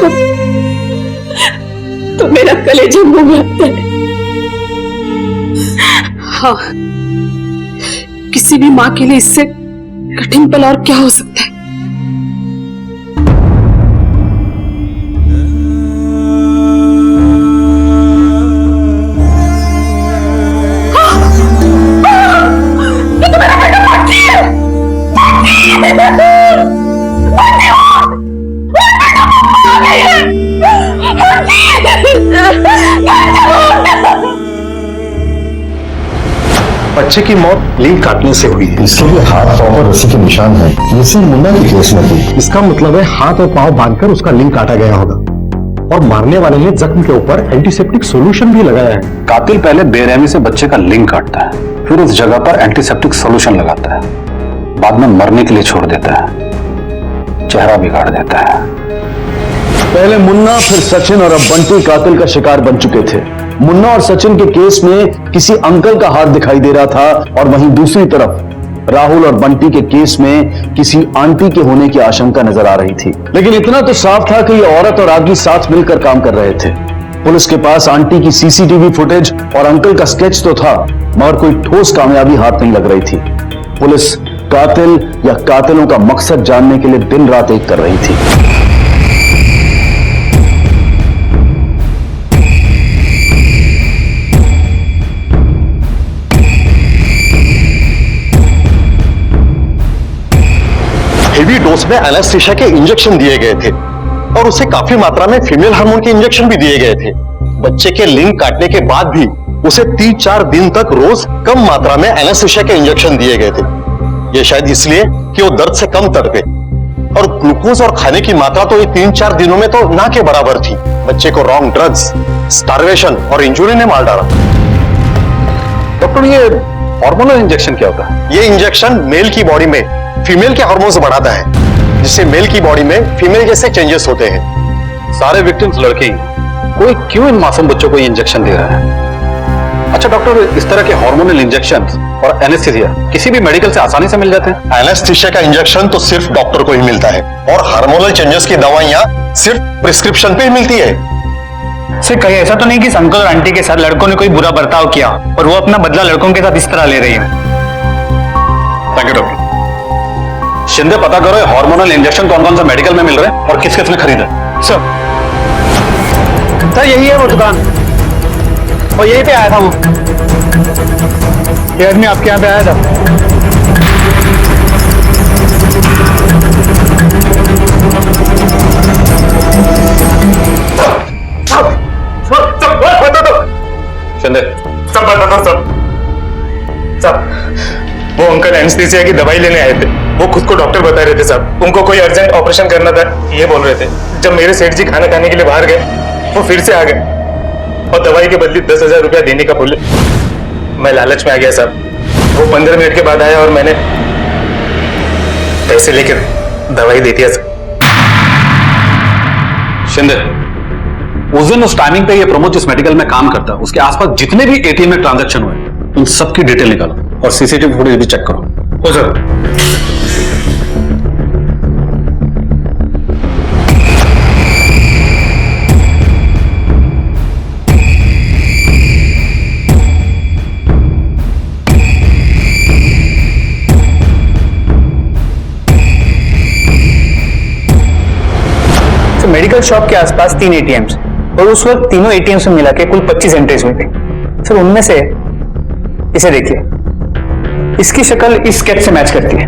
Speaker 1: तो मेरा कलेजा मुंह में आता है। हाँ, किसी भी माँ के लिए इससे कठिन पल और क्या हो सकता है।
Speaker 6: बच्चे की मौत लिंक काटने से हुई है।
Speaker 11: इसके लिए हाथ पांव पर रस्सी के निशान है। ये सिर्फ मुन्ना के केस में थी।
Speaker 6: इसका मतलब है हाथ और पांव बांधकर उसका लिंक काटा गया होगा और मारने वाले ने जख्म के ऊपर एंटीसेप्टिक सॉल्यूशन भी लगाया है।
Speaker 4: कातिल पहले बेरहमी से बच्चे का लिंक काटता है, फिर उस जगह पर एंटीसेप्टिक सॉल्यूशन लगाता है, बाद में मरने के लिए छोड़ देता है, चेहरा बिगाड़ देता है।
Speaker 3: पहले मुन्ना फिर सचिन और अब बंटी कातिल का शिकार बन चुके थे। मुन्ना और सचिन के केस में किसी अंकल का हाथ दिखाई दे रहा था और वहीं दूसरी तरफ राहुल और बंटी के केस में किसी आंटी के होने की आशंका नजर आ रही थी। लेकिन इतना तो साफ था कि ये औरत और आदमी साथ मिलकर काम कर रहे थे। पुलिस के पास आंटी की सीसीटीवी फुटेज और अंकल का स्केच तो था, मगर कोई ठोस कामयाबी हाथ नहीं लग रही थी। पुलिस कातिल या कातिलों का मकसद जानने के लिए दिन रात एक कर रही थी।
Speaker 6: हेवी डोज में एनेस्थीसिया के इंजेक्शन दिए गए थे और उसे काफी मात्रा में फीमेल हार्मोन के इंजेक्शन भी दिए गए थे। बच्चे के लिंक काटने के बाद भी उसे 3-4 दिन तक रोज कम मात्रा में एनेस्थीसिया के इंजेक्शन दिए गए थे। यह शायद इसलिए कि वो दर्द से कम तड़पे, और ग्लूकोज और खाने की मात्रा तो ये 3-4 दिनों में तो ना के बराबर थी। बच्चे को रॉन्ग ड्रग्स, स्टारवेशन और इंजुरी ने मार डाला।
Speaker 4: डॉक्टर, ये हार्मोनल इंजेक्शन क्या होता है?
Speaker 6: ये इंजेक्शन मेल की बॉडी में फीमेल के हार्मोन्स बढ़ाता है, जिससे मेल की बॉडी में फीमेल जैसे चेंजेस होते हैं।
Speaker 4: सारे विक्टिम्स लड़के ही, कोई क्यों इन मासूम बच्चों को ये इंजेक्शन दे रहा है? अच्छा डॉक्टर, इस तरह के हार्मोनल इंजेक्शन और एनेस्थीसिया किसी भी मेडिकल से आसानी से मिल जाते हैं?
Speaker 6: एनेस्थीसिया का इंजेक्शन तो सिर्फ डॉक्टर को ही मिलता है और हार्मोनल चेंजेस की दवाइयां सिर्फ प्रिस्क्रिप्शन पे ही मिलती है।
Speaker 5: सर कहीं ऐसा तो नहीं कि अंकल और आंटी के साथ लड़कों ने कोई बुरा बर्ताव किया और वो अपना बदला लड़कों के साथ इस तरह ले रही है?
Speaker 4: Thank you doctor. शिंदे, पता करो हार्मोनल इंजेक्शन कौन कौन सा मेडिकल में मिल रहे हैं और किस किसने खरीदा।
Speaker 5: सर यही है वो दुकान और यहीं पे आया था वो। ये आदमी आपके यहाँ पे आया था।
Speaker 4: शिंदे,
Speaker 5: सब बता दो सब। वो अंकल एनेस्थीसिया की दवाई लेने आए थे। वो खुद को डॉक्टर बता रहे थे साहब। उनको कोई अर्जेंट ऑपरेशन करना था ये बोल रहे थे। जब मेरे सेठ जी खाना खाने के लिए बाहर गए, वो फिर से आ गए और दवाई के बदले 10,000 रुपया देने का बोले। मैं लालच में आ गया साहब। वो 15 मिनट के बाद आया और मैंने पैसे लेकर दवाई दे दिया साहब।
Speaker 4: शिंदे, उस दिन उस टाइमिंग पे ये प्रमोद जिस मेडिकल में काम करता है उसके आसपास जितने भी एटीएम में ट्रांजैक्शन हुए उन सबकी डिटेल निकालो और सीसीटीवी फुटेज भी चेक करो।
Speaker 5: हो सर।
Speaker 8: मेडिकल शॉप के आसपास 3 एटीएम्स और उस वक्त तीनों एटीएम्स में मिला के कुल 25 एंट्रीज हुई थी। सर उनमें से इसे देखिए, इसकी शक्ल इस स्केच से मैच करती है।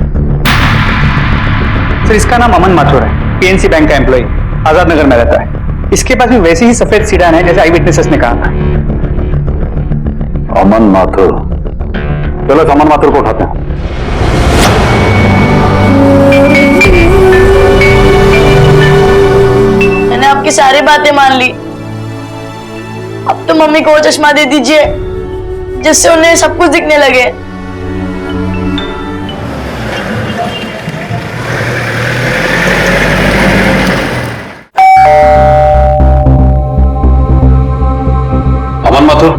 Speaker 8: सर इसका नाम अमन माथुर है, पीएनसी बैंक का एम्प्लॉय, आजाद नगर में रहता है। इसके पास भी वैसी ही सफेद सीडान है जैसे आई विटनेसेस ने कहा था।
Speaker 4: अमन माथुर, चलो इस अमन माथुर को उठाते हैं।
Speaker 2: मैंने आपकी सारी बातें मान ली। अब तो मम्मी को वो चश्मा दे दीजिए जिससे उन्हें सब कुछ दिखने लगे।
Speaker 4: अमन माथुर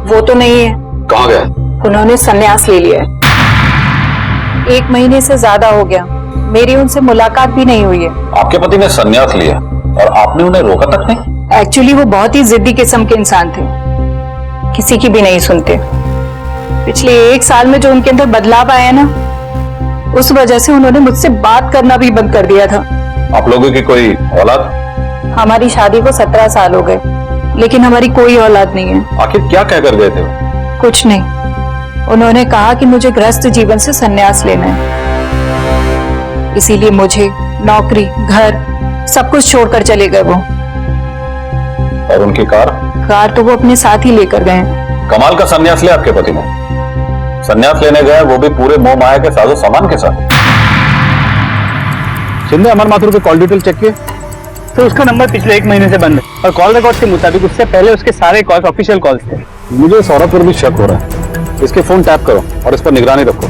Speaker 1: वो तो नहीं है,
Speaker 4: कहाँ गया?
Speaker 1: उन्होंने संन्यास ले लिया है। 1 महीने से ज्यादा हो गया, मेरी उनसे मुलाकात भी नहीं हुई है।
Speaker 4: आपके पति ने संन्यास लिया और आपने उन्हें रोका तक नहीं?
Speaker 1: एक्चुअली वो बहुत ही जिद्दी किस्म के इंसान थे, किसी की भी नहीं सुनते। पिछले 1 साल में जो उनके अंदर बदलाव आया ना, उस वजह से उन्होंने मुझसे बात करना भी बंद कर दिया था।
Speaker 4: आप लोगों की कोई औलाद?
Speaker 1: हमारी शादी को 17 साल हो गए, लेकिन हमारी कोई औलाद नहीं है।
Speaker 4: आखिर क्या कहकर गए थे?
Speaker 1: कुछ नहीं, उन्होंने कहा कि मुझे गृहस्थ जीवन से संन्यास लेना है, इसीलिए मुझे नौकरी, घर, सब कुछ छोड़कर चले गए वो।
Speaker 4: और उनकी कार?
Speaker 1: कार तो वो अपने साथ ही लेकर गए हैं।
Speaker 4: कमाल का संन्यास लिया आपके पति ने। संन्यास लेने गए वो भी पूरे मोह माया के साजो सामान के साथ।
Speaker 8: शिंदे अमन माथुर के कॉल डिटेल चेक किए तो उसका नंबर पिछले 1 महीने से बंद है और कॉल रिकॉर्ड के मुताबिक उससे पहले उसके सारे कॉल्स ऑफिशियल कॉल्स थे।
Speaker 4: मुझे इस औरत पर भी शक हो रहा है। इसके फोन टैप करो और इस पर निगरानी रखो।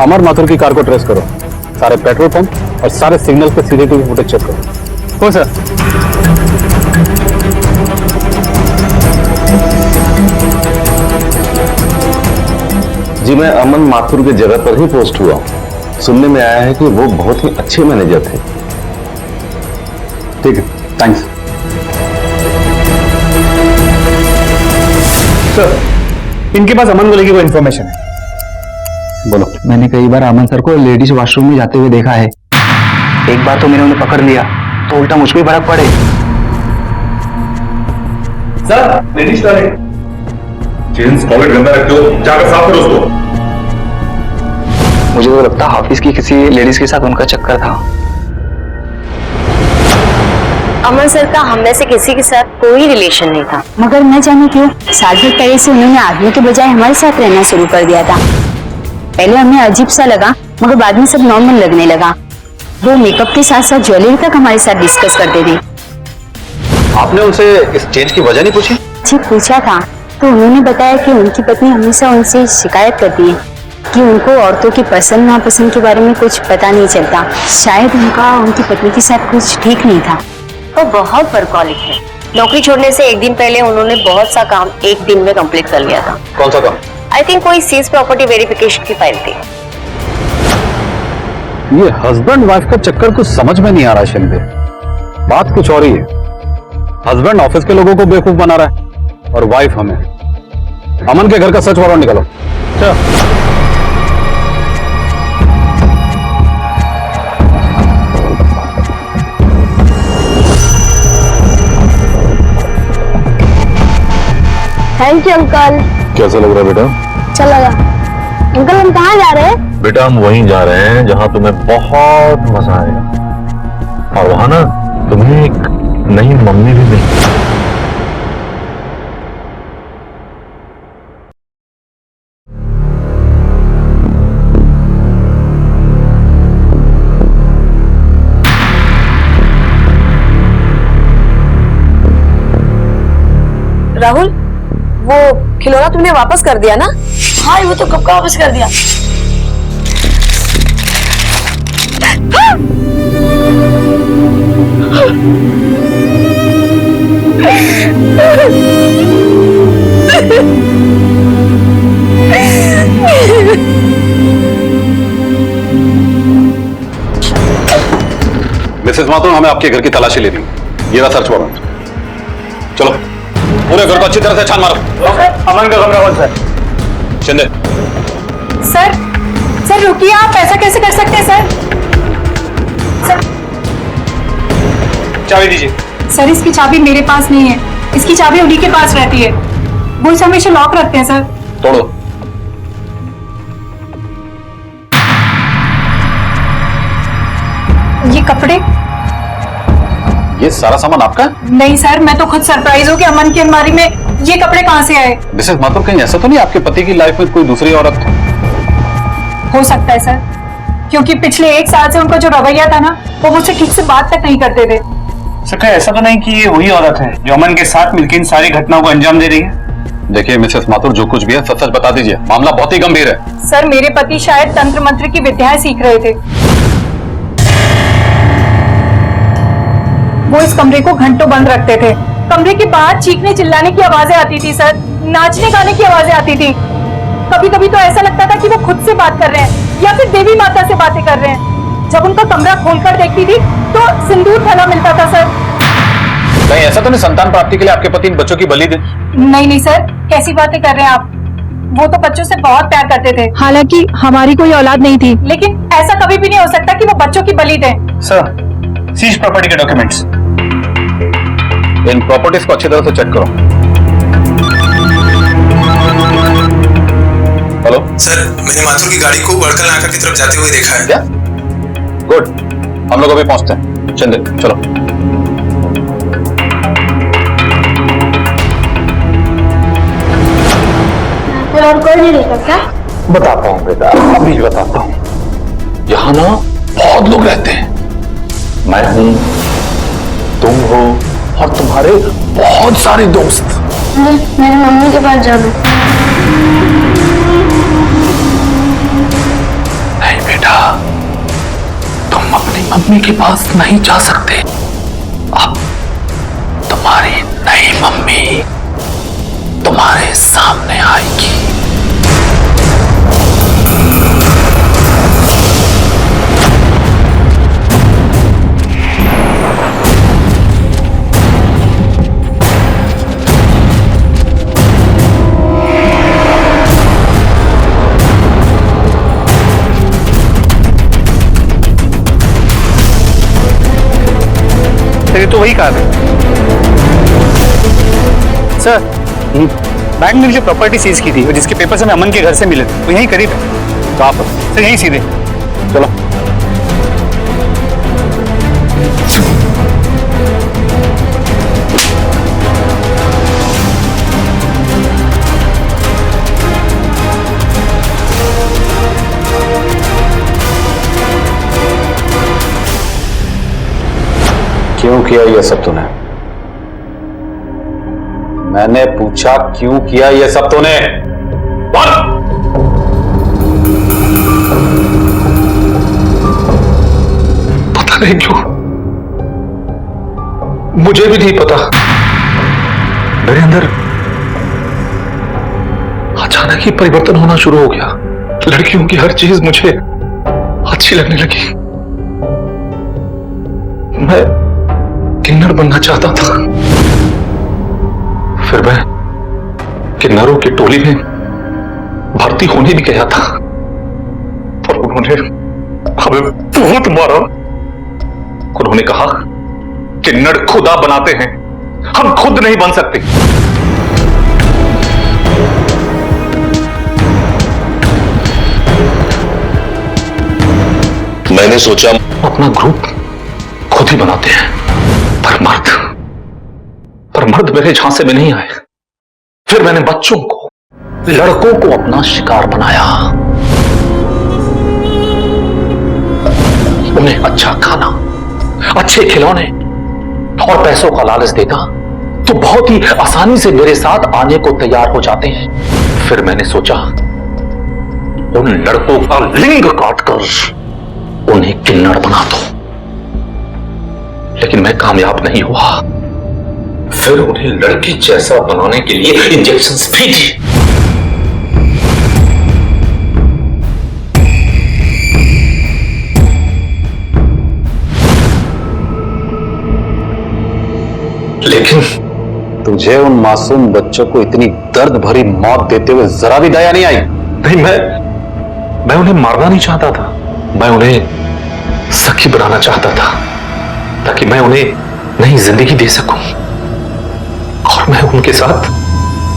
Speaker 4: अमर माथुर की कार को ट्रेस करो, सारे पेट्रोल पंप और सारे सिग्नल पे सीसीटीवी फुटेज चेक करो।
Speaker 8: हो सर।
Speaker 11: जी मैं अमन माथुर की जगह पर ही पोस्ट हुआ। सुनने में आया है कि वो बहुत ही अच्छे मैनेजर थे।
Speaker 4: ठीक है, थैंक्स।
Speaker 8: सर इनके पास अमन को लेकर कोई इन्फॉर्मेशन है।
Speaker 4: बोलो।
Speaker 8: मैंने कई बार अमन सर को लेडीज वॉशरूम में जाते हुए देखा है। एक बार तो मैंने उन्हें पकड़ लिया तो उल्टा मुझ पे भड़क पड़े।
Speaker 4: Sir ladies toilet gents toilet गंदा रखते हो, जाकर साफ करो उसको।
Speaker 8: मुझे तो लगता हाफिज की किसी लेडीज के साथ उनका चक्कर था।
Speaker 1: अमन सर का हम में से किसी के साथ कोई रिलेशन नहीं था।
Speaker 10: मगर न जाने क्यों साल भर पहले से उन्होंने आदमी के बजाय हमारे साथ रहना शुरू कर दिया था। पहले हमें अजीब सा लगा, मगर बाद में सब नॉर्मल लगने लगा। वो मेकअप के साथ साथ ज्वेलरी तक हमारे साथ डिस्कस करते थे।
Speaker 4: आपने उनसे इस चेंज की वजह नहीं पूछी?
Speaker 10: जी पूछा था तो उन्होंने बताया कि उनकी पत्नी हमेशा उनसे शिकायत करती है कि उनको औरतों की पसंद नापसंद के बारे में कुछ पता नहीं चलता। शायद उनका उनकी पत्नी के साथ कुछ ठीक नहीं था।
Speaker 1: वो बहुत वर्कहॉलिक है। नौकरी छोड़ने से 1 दिन पहले उन्होंने बहुत सा काम 1 दिन में कंप्लीट कर लिया था।
Speaker 4: कौन सा काम?
Speaker 1: आई थिंक कोई सीज प्रॉपर्टी वेरिफिकेशन की फाइल थी।
Speaker 4: ये हस्बैंड वाइफ का चक्कर कुछ समझ में नहीं आ रहा शिंदे। बात कुछ और ही है। हस्बैंड ऑफिस के लोगों को बेवकूफ बना रहा है और वाइफ हमें। अमन के घर का सच बाहर निकालो।
Speaker 10: Thank you uncle.
Speaker 11: कैसा लग रहा है बेटा?
Speaker 10: चल लगा। अंकल हम कहाँ जा रहे हैं?
Speaker 11: बेटा हम वहीं जा रहे हैं जहां तुम्हें बहुत मजा आएगा, और वहां ना तुम्हें एक नई मम्मी भी मिलेगी।
Speaker 1: राहुल, वो खिलौना तुमने वापस कर दिया ना?
Speaker 2: हाँ वो तो कब का वापस कर दिया।
Speaker 4: मिसेस माथुर, हमें आपके घर की तलाशी लेनी है। ये रहा सर्च वारंट। चलो पूरे घर को अच्छी तरह से छान मारो।
Speaker 8: अमन का कमरा कौन सा है?
Speaker 4: शिंदे।
Speaker 1: सर रुकिए, आप ऐसा कैसे कर सकते हैं सर?
Speaker 8: चाबी दीजिए।
Speaker 10: सर इसकी चाबी मेरे पास नहीं है, इसकी चाबी उन्हीं के पास रहती है। वो इसे हमेशा लॉक रखते हैं सर।
Speaker 4: तोड़ो।
Speaker 10: ये कपड़े?
Speaker 4: ये सारा सामान आपका है?
Speaker 10: नहीं सर, मैं तो खुद सरप्राइज हूँ कि अमन की अलमारी में ये कपड़े कहाँ से आए।
Speaker 4: मिसेस माथुर, कहीं ऐसा तो नहीं आपके पति की लाइफ में कोई दूसरी औरत
Speaker 10: हो सकता है सर, क्योंकि पिछले 1 साल से उनका जो रवैया था ना, वो मुझसे ठीक से बात तक नहीं करते थे।
Speaker 8: सर कहीं ऐसा तो नहीं कि ये वही औरत है जो अमन के साथ मिलकर इन सारी घटनाओं को अंजाम दे रही है?
Speaker 4: देखिए मिसेस माथुर, जो कुछ भी है सच सच बता दीजिए, मामला बहुत ही गंभीर है।
Speaker 10: सर मेरे पति शायद तंत्र मंत्र की विद्याएं सीख रहे थे। वो इस कमरे को घंटों बंद रखते थे। कमरे के बाहर चीखने चिल्लाने की आवाजें आती थी सर, नाचने गाने की आवाजें आती थी। कभी कभी तो ऐसा लगता था कि वो खुद से बात कर रहे हैं या फिर देवी माता से बातें कर रहे हैं। जब उनका कमरा खोलकर देखती थी तो सिंदूर फैला मिलता था सर।
Speaker 4: कहीं ऐसा तो नहीं संतान प्राप्ति के लिए आपके पति इन बच्चों की बलि दे?
Speaker 10: नहीं नहीं सर, कैसी बातें कर रहे हैं आप। वो तो बच्चों से बहुत प्यार करते थे। हालांकि हमारी कोई औलाद नहीं थी, लेकिन ऐसा कभी भी नहीं हो सकता कि वो बच्चों की बलि दें।
Speaker 8: सर सीज प्रॉपर्टी के डॉक्यूमेंट्स।
Speaker 4: इन प्रॉपर्टीज को अच्छी तरह से चेक करो। हेलो
Speaker 9: सर, मैंने माथुर की गाड़ी को बड़कल नाका की तरफ जाते हुए देखा है।
Speaker 4: क्या? गुड, हम लोग अभी पहुंचते हैं। चंदे चलो।
Speaker 2: और कोई नहीं रहता क्या?
Speaker 11: बताता हूँ बेटा, अभी बताता हूँ। यहाँ ना बहुत लोग रहते हैं। मैं हूँ, तुम हो और तुम्हारे बहुत सारे दोस्त।
Speaker 2: मेरी मम्मी के पास जाना।
Speaker 11: नहीं बेटा, तुम अपनी मम्मी के पास नहीं जा सकते। अब तुम्हारी नई मम्मी तुम्हारे सामने आएगी।
Speaker 8: ये तो वही कार है सर। बैंक ने जो प्रॉपर्टी सीज की थी और जिसके पेपर्स हमें अमन के घर से मिले वो यहीं करीब है। कहाँ पर? सर यहीं सीधे। चलो।
Speaker 4: क्यों किया ये सब तूने? मैंने पूछा क्यों किया ये सब तूने? बोल।
Speaker 11: पता नहीं क्यों, मुझे भी नहीं पता। मेरे अंदर अचानक ही परिवर्तन होना शुरू हो गया। लड़कियों की हर चीज मुझे अच्छी लगने लगी। मैं किन्नर बनना चाहता था। फिर मैं किन्नरों की टोली में भर्ती होने भी गया था, पर उन्होंने हमें बहुत मारा। उन्होंने कहा किन्नर खुदा बनाते हैं, हम खुद नहीं बन सकते। मैंने सोचा अपना ग्रुप खुद ही बनाते हैं, पर मर्द मेरे झांसे में नहीं आए। फिर मैंने बच्चों को, लड़कों को अपना शिकार बनाया। उन्हें अच्छा खाना, अच्छे खिलौने और पैसों का लालच देता तो बहुत ही आसानी से मेरे साथ आने को तैयार हो जाते हैं। फिर मैंने सोचा उन लड़कों का लिंग काटकर उन्हें किन्नर बना दो, लेकिन मैं कामयाब नहीं हुआ। फिर उन्हें लड़की जैसा बनाने के लिए इंजेक्शंस भी दिए। लेकिन
Speaker 4: तुझे उन मासूम बच्चों को इतनी दर्द भरी मौत देते हुए जरा भी दया नहीं आई?
Speaker 11: नहीं, मैं उन्हें मारना नहीं चाहता था। मैं उन्हें सखी बनाना चाहता था, ताकि मैं उन्हें नई जिंदगी दे सकूं और मैं उनके साथ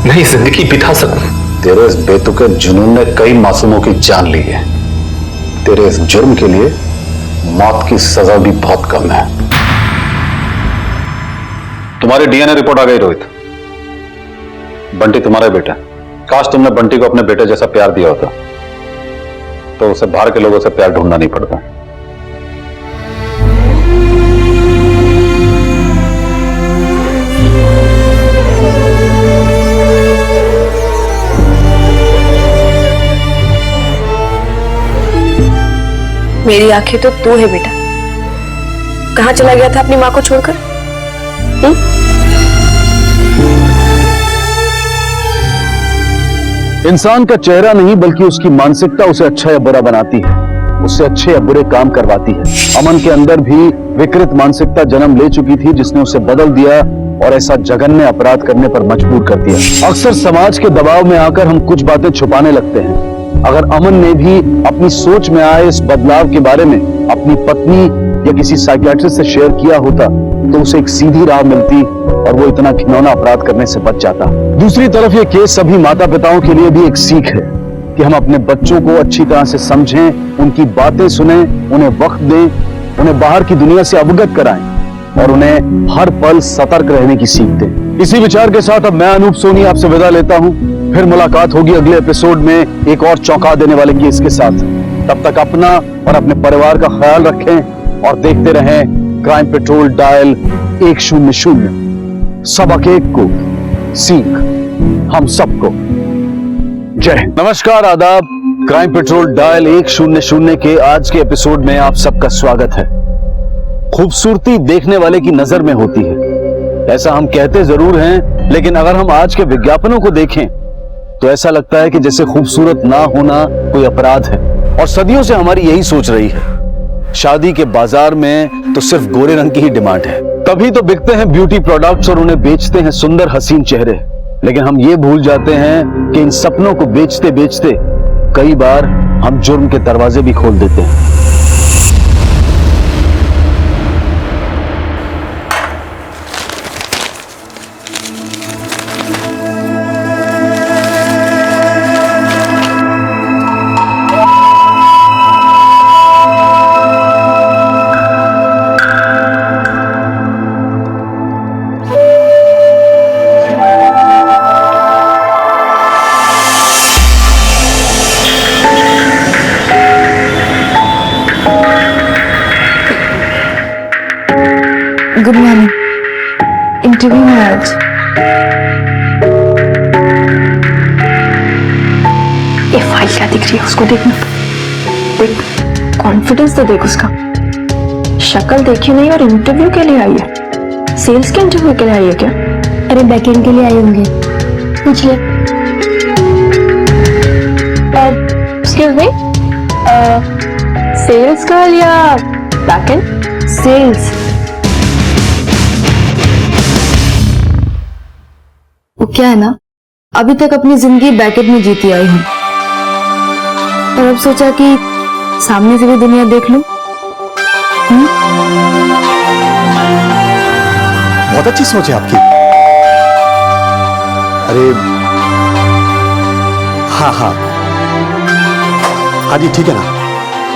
Speaker 11: नई जिंदगी बिता सकूं।
Speaker 4: तेरे इस बेतुके जुनून ने कई मासूमों की जान ली है। तेरे इस जुर्म के लिए मौत की सजा भी बहुत कम है। तुम्हारी डीएनए रिपोर्ट आ गई रोहित। बंटी तुम्हारा बेटा है। काश तुमने बंटी को अपने बेटे जैसा प्यार दिया होता तो उसे बाहर के लोगों से प्यार ढूंढना नहीं पड़ता।
Speaker 1: मेरी आंखें तो तू है बेटा। कहां चला गया था अपनी मां को छोड़कर?
Speaker 3: इंसान का चेहरा नहीं बल्कि उसकी मानसिकता उसे अच्छा या बुरा बनाती है, उससे अच्छे या बुरे काम करवाती है। अमन के अंदर भी विकृत मानसिकता जन्म ले चुकी थी जिसने उसे बदल दिया और ऐसा जघन्य अपराध करने पर मजबूर कर दिया। अक्सर समाज के दबाव में आकर हम कुछ बातें छुपाने लगते हैं। अगर अमन ने भी अपनी सोच में आए इस बदलाव के बारे में अपनी पत्नी या किसी साइकियाट्रिस्ट से शेयर किया होता तो उसे एक सीधी राह मिलती और वो इतना घिनौना अपराध करने से बच जाता। दूसरी तरफ ये केस सभी माता पिताओं के लिए भी एक सीख है कि हम अपने बच्चों को अच्छी तरह से समझें, उनकी बातें सुने, उन्हें वक्त दें, उन्हें बाहर की दुनिया से अवगत कराएं और उन्हें हर पल सतर्क रहने की सीख दें। इसी विचार के साथ अब मैं अनूप सोनी आपसे विदा लेता हूं। फिर मुलाकात होगी अगले एपिसोड में एक और चौंका देने वाले केस के साथ। तब तक अपना और अपने परिवार का ख्याल रखें और देखते रहें क्राइम पेट्रोल डायल 100। सबक एक को सीख हम सबको। जय हिंद। नमस्कार, आदाब। क्राइम पेट्रोल डायल 100 के आज के एपिसोड में आप सबका स्वागत है। खूबसूरती देखने वाले की नजर में होती है, ऐसा हम कहते जरूर हैं, लेकिन अगर हम आज के विज्ञापनों को देखें तो ऐसा लगता है कि जैसे खूबसूरत ना होना कोई अपराध है। और सदियों से हमारी यही सोच रही है। शादी के बाजार में तो सिर्फ गोरे रंग की ही डिमांड है, तभी तो बिकते हैं ब्यूटी प्रोडक्ट्स और उन्हें बेचते हैं सुंदर हसीन चेहरे। लेकिन हम ये भूल जाते हैं कि इन सपनों को बेचते बेचते कई बार हम जुर्म के दरवाजे भी खोल देते हैं।
Speaker 2: Good morning. इंटरव्यू है आज। ये फाइल क्या दिख रही है, उसको देखना। देख, कॉन्फिडेंस तो देख उसका। शक्ल देखी नहीं और इंटरव्यू के लिए आई है। सेल्स के इंटरव्यू के लिए आई है क्या?
Speaker 10: अरे बैकएंड के लिए आए होंगे, पूछ ले।
Speaker 2: एक्सक्यूज मी, सेल्स का या बैकएंड? सेल्स।
Speaker 10: वो क्या है ना, अभी तक अपनी जिंदगी बैकेट में जीती आई हूँ, पर अब सोचा कि सामने से भी दुनिया देख लूं।
Speaker 7: बहुत अच्छी सोच है आपकी। अरे हाँ हाँ हाँ जी, ठीक है ना।